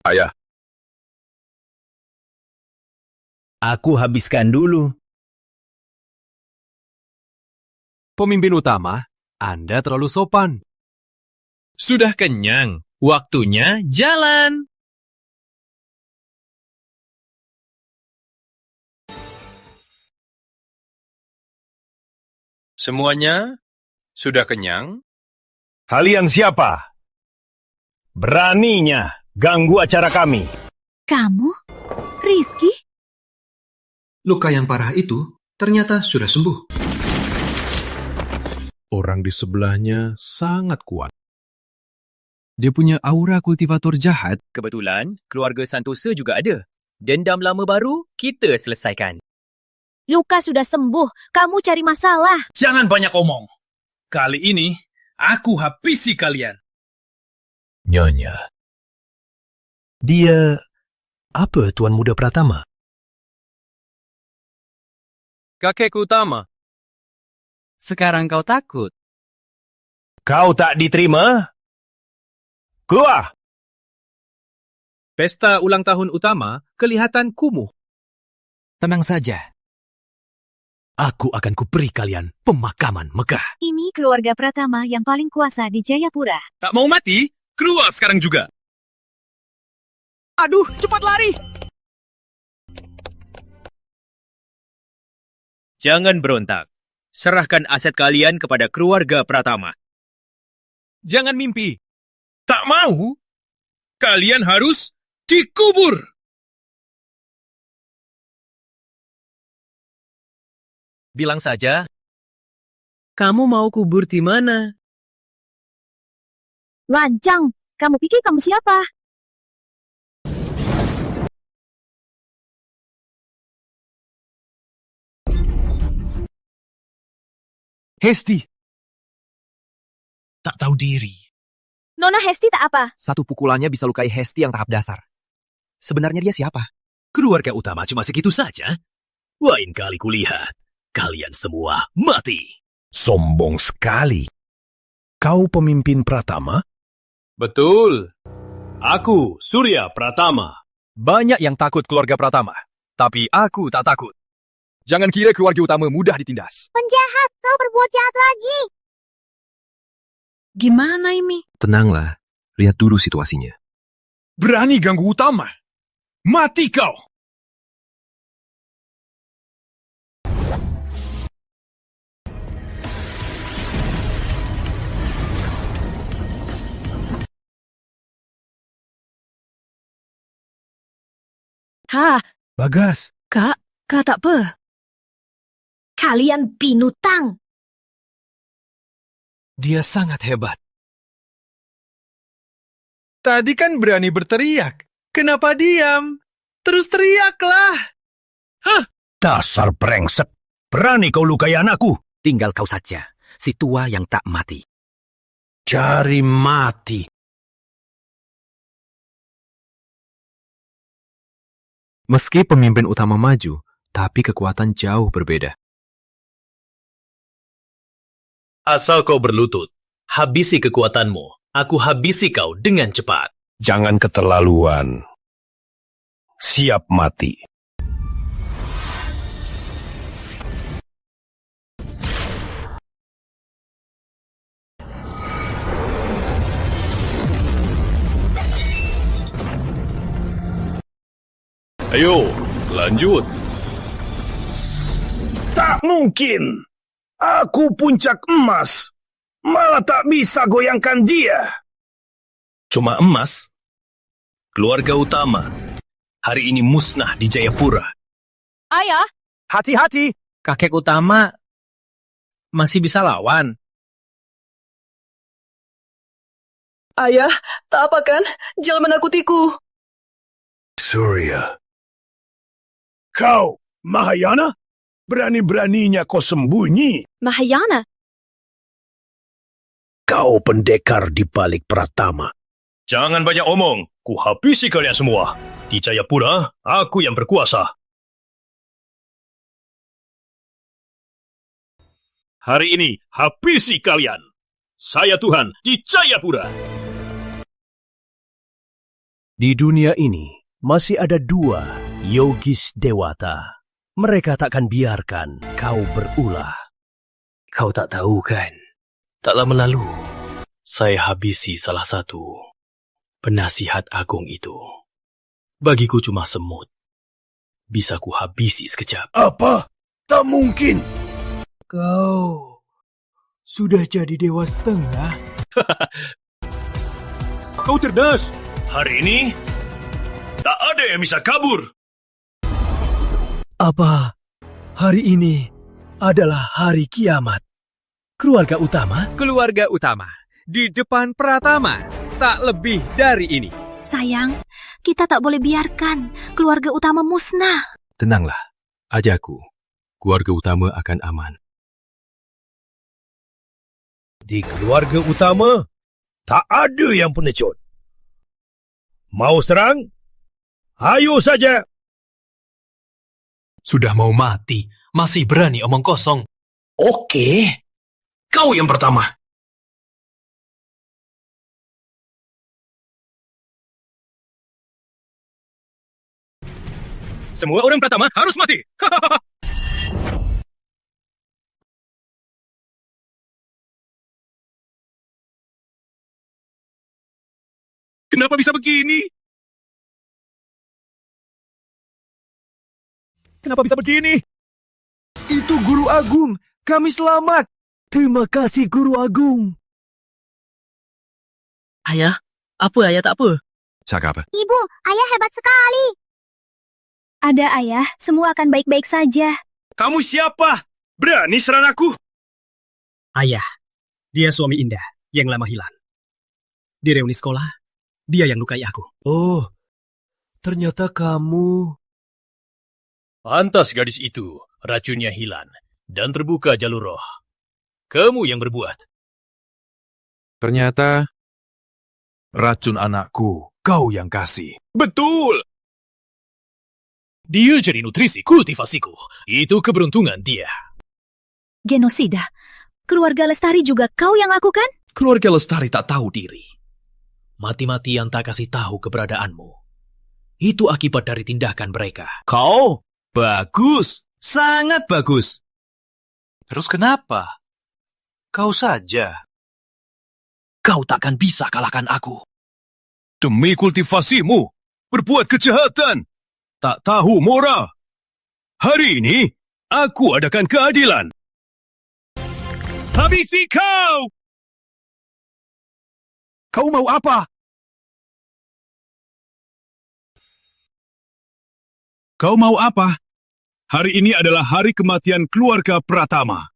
Ayah. Aku habiskan dulu. Pemimpin utama, Anda terlalu sopan. Sudah kenyang. Waktunya jalan. Semuanya sudah kenyang? Kalian siapa? Beraninya ganggu acara kami. Kamu? Rizky? Luka yang parah itu ternyata sudah sembuh. Orang di sebelahnya sangat kuat. Dia punya aura kultivator jahat. Kebetulan, keluarga Santosa juga ada. Dendam lama baru, kita selesaikan. Luka sudah sembuh. Kamu cari masalah. Jangan banyak omong. Kali ini, aku habisi kalian. Nyonya. Dia apa, Tuan Muda Pratama? Kakek utama. Sekarang kau takut. Kau tak diterima? Keluar! Pesta ulang tahun utama kelihatan kumuh. Tenang saja. Aku akan kuberi kalian pemakaman megah. Ini keluarga Pratama yang paling kuasa di Jayapura. Tak mau mati? Keluar sekarang juga. Aduh, cepat lari! Jangan berontak. Serahkan aset kalian kepada keluarga Pratama. Jangan mimpi. Tak mau? Kalian harus dikubur. Bilang saja, kamu mau kubur di mana? Lancang, kamu pikir kamu siapa? Hesti. Tak tahu diri. Nona Hesti tak apa. Satu pukulannya bisa lukai Hesti yang tahap dasar. Sebenarnya dia siapa? Keluarga utama cuma segitu saja. Lain kali kulihat, kalian semua mati. Sombong sekali. Kau pemimpin Pratama? Betul. Aku, Surya Pratama. Banyak yang takut keluarga Pratama. Tapi aku tak takut. Jangan kira keluarga utama mudah ditindas. Penjahat, kau berbuat jahat lagi. Gimana ini? Tenanglah, lihat dulu situasinya. Berani ganggu utama. Mati kau! Ha, Bagas. Kak tak apa. Kalian binutang. Dia sangat hebat. Tadi kan berani berteriak. Kenapa diam? Terus teriaklah. Hah? Dasar brengsek. Berani kau lukai anakku. Tinggal kau saja, si tua yang tak mati. Cari mati. Meski pemimpin utama maju, tapi kekuatan jauh berbeda. Asal kau berlutut, habisi kekuatanmu. Aku habisi kau dengan cepat. Jangan keterlaluan. Siap mati. Ayo, lanjut. Tak mungkin. Aku puncak emas. Malah tak bisa goyangkan dia. Cuma emas? Keluarga utama hari ini musnah di Jayapura. Ayah, Hati-hati. Kakek utama masih bisa lawan. ayah, tak apa kan? Jangan menakutiku. Surya. Kau, Mahayana? Berani-beraninya kau sembunyi. Mahayana? Kau pendekar di balik Pratama. Jangan banyak omong. Ku habisi kalian semua. Di Jayapura, aku yang berkuasa. Hari ini, habisi kalian. Saya Tuhan di Jayapura. Di dunia ini, masih ada 2 Yogis Dewata. Mereka takkan biarkan kau berulah. Kau tak tahu kan? Tak lama lalu, saya habisi salah satu penasihat agung itu. Bagiku cuma semut. Bisa ku habisi sekejap. Apa? Tak mungkin. Kau sudah jadi dewa setengah. Kau cerdas. Hari ini, tak ada yang bisa kabur. Apa hari ini adalah hari kiamat? Keluarga utama? Keluarga utama, di depan Pratama, tak lebih dari ini. Sayang, kita tak boleh biarkan keluarga utama musnah. Tenanglah, ajaku. Keluarga utama akan aman. Di keluarga utama, tak ada yang pengecut. Mau serang? Ayo saja. Sudah mau mati, masih berani omong kosong. Oke, kau yang pertama. Semua orang Pratama harus mati. Kenapa bisa begini? Kenapa bisa begini? Itu Guru Agung. Kami selamat. Terima kasih Guru Agung. Ayah, apa ayah tak apa? Cakap apa? Ibu, ayah hebat sekali. Ada ayah, semua akan baik-baik saja. Kamu siapa? Berani serang aku? Ayah, dia suami Indah yang lama hilang. Di reuni sekolah, dia yang lukai aku. Oh, ternyata kamu... Pantas gadis itu, racunnya hilang, dan terbuka jalur roh. Kamu yang berbuat. Ternyata racun anakku kau yang kasih. Betul! Dia jadi nutrisi kultivasiku. Itu keberuntungan dia. Genosida. Keluarga Lestari juga kau yang lakukan? Keluarga Lestari tak tahu diri. Mati-matian tak kasih tahu keberadaanmu. Itu akibat dari tindakan mereka. Kau? Bagus. Sangat bagus. Terus kenapa? Kau saja. Kau takkan bisa kalahkan aku. Demi kultivasimu, berbuat kejahatan. Tak tahu moral. Hari ini, aku adakan keadilan. Habisi kau! Kau mau apa? Kau mau apa? Hari ini adalah hari kematian keluarga Pratama.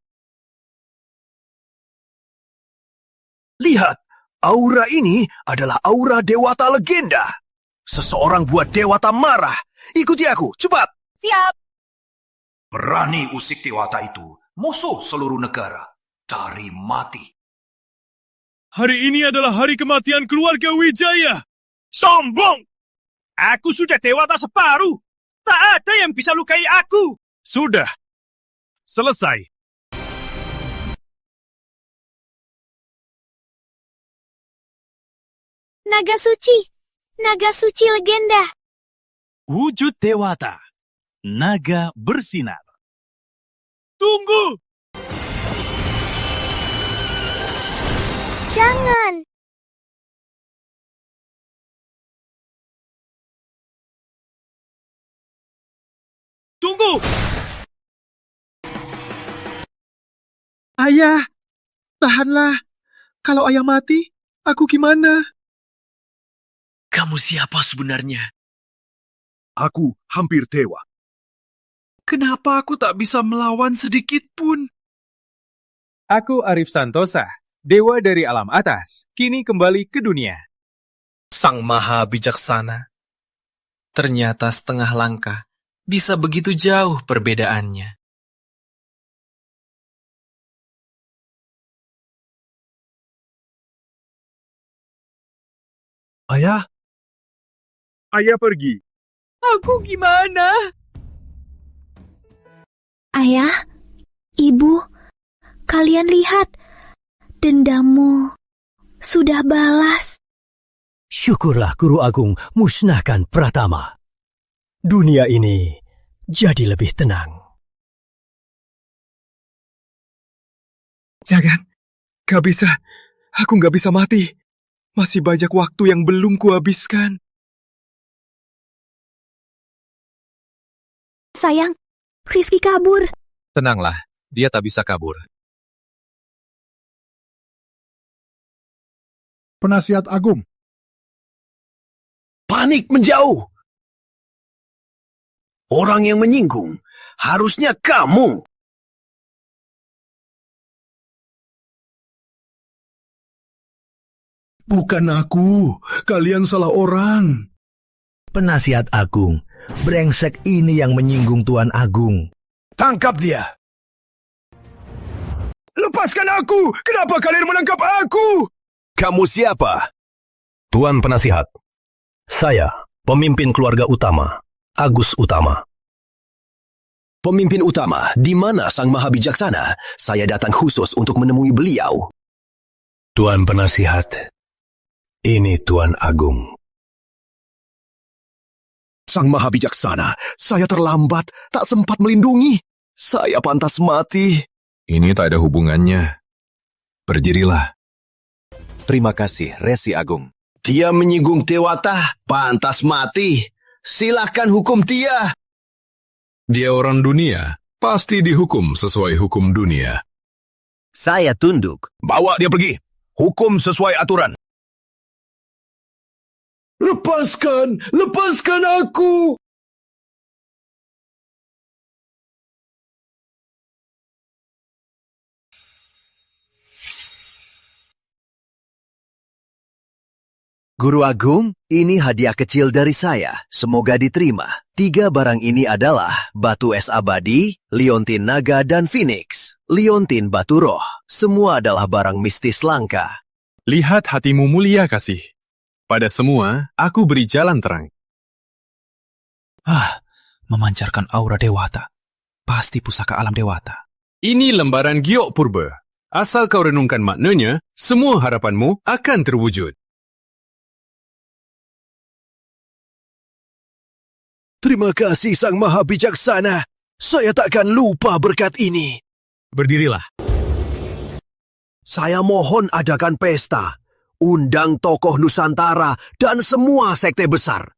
Lihat, aura ini adalah aura Dewata Legenda. Seseorang buat Dewata marah. Ikuti aku, cepat! Siap! Berani usik Dewata itu, musuh seluruh negara. Cari mati. Hari ini adalah hari kematian keluarga Wijaya. Sombong! Aku sudah dewata separuh. Tak ada yang bisa lukai aku. Sudah. Selesai. Naga suci. Naga suci legenda. Wujud dewata. Naga bersinar. Tunggu! Jangan. Tunggu! Ayah, tahanlah. Kalau ayah mati, aku gimana? Kamu siapa sebenarnya? Aku hampir dewa. Kenapa aku tak bisa melawan sedikit pun? Aku Arif Santosa, dewa dari alam atas, kini kembali ke dunia. Sang Maha Bijaksana. Ternyata setengah langkah bisa begitu jauh perbedaannya. Ayah? Ayah pergi. Aku gimana? Ayah, Ibu, kalian lihat, dendammu sudah balas. Syukurlah Guru Agung musnahkan Pratama. Dunia ini jadi lebih tenang. Jangan. Gak bisa. Aku gak bisa mati. Masih banyak waktu yang belum kuhabiskan. Sayang, Rizky kabur. Tenanglah, dia tak bisa kabur. Penasihat Agung. Panik menjauh. Orang yang menyinggung harusnya kamu. Bukan aku. Kalian salah orang. Penasihat Agung, brengsek ini yang menyinggung Tuan Agung. Tangkap dia. Lepaskan aku! Kenapa kalian menangkap aku? Kamu siapa? Tuan Penasihat, saya pemimpin keluarga utama, Agus Utama. Pemimpin utama, di mana Sang Maha Bijaksana? Saya datang khusus untuk menemui beliau. Tuan Penasihat, ini Tuan Agung. Sang Maha Bijaksana, saya terlambat, tak sempat melindungi. Saya pantas mati. Ini tak ada hubungannya. Berdirilah. Terima kasih, Resi Agung. Dia menyinggung Dewata, pantas mati. Silahkan hukum dia. Dia orang dunia, pasti dihukum sesuai hukum dunia. Saya tunduk. Bawa dia pergi. Hukum sesuai aturan. Lepaskan! Lepaskan aku! Guru Agung, ini hadiah kecil dari saya. Semoga diterima. 3 barang ini adalah batu es abadi, liontin naga, dan phoenix. Liontin batu roh. Semua adalah barang mistis langka. Lihat hatimu mulia, kasih. Pada semua, aku beri jalan terang. Memancarkan aura dewata. Pasti pusaka alam dewata. Ini lembaran giok purba. Asal kau renungkan maknanya, semua harapanmu akan terwujud. Terima kasih Sang Maha Bijaksana. Saya takkan lupa berkat ini. Berdirilah. Saya mohon adakan pesta. Undang tokoh Nusantara dan semua sekte besar.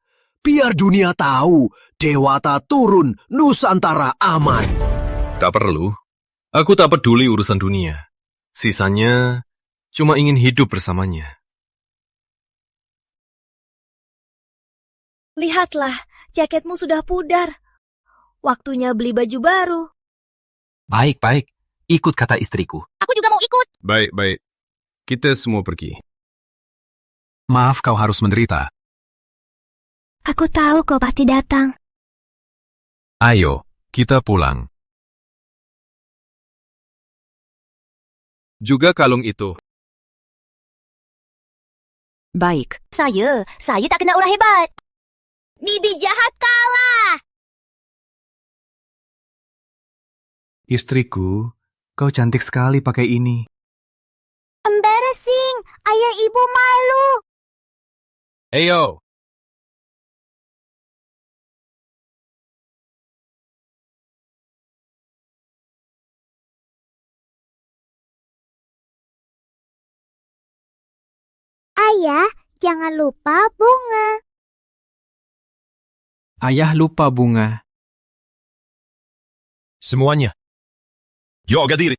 Biar dunia tahu Dewata turun, Nusantara aman. Tak perlu. Aku tak peduli urusan dunia. Sisanya, cuma ingin hidup bersamanya. Lihatlah, jaketmu sudah pudar. Waktunya beli baju baru. Baik. Ikut kata istriku. Aku juga mau ikut. Baik. Kita semua pergi. Maaf kau harus menderita. Aku tahu kau pasti datang. Ayo, kita pulang. Juga kalung itu. Baik. Saya tak kena aura hebat. Bibi jahat kalah. Istriku, kau cantik sekali pakai ini. Embarrassing. Ayah ibu malu. Ayo. Ayah, jangan lupa bunga. Ayah lupa bunga. Semuanya. Jaga diri.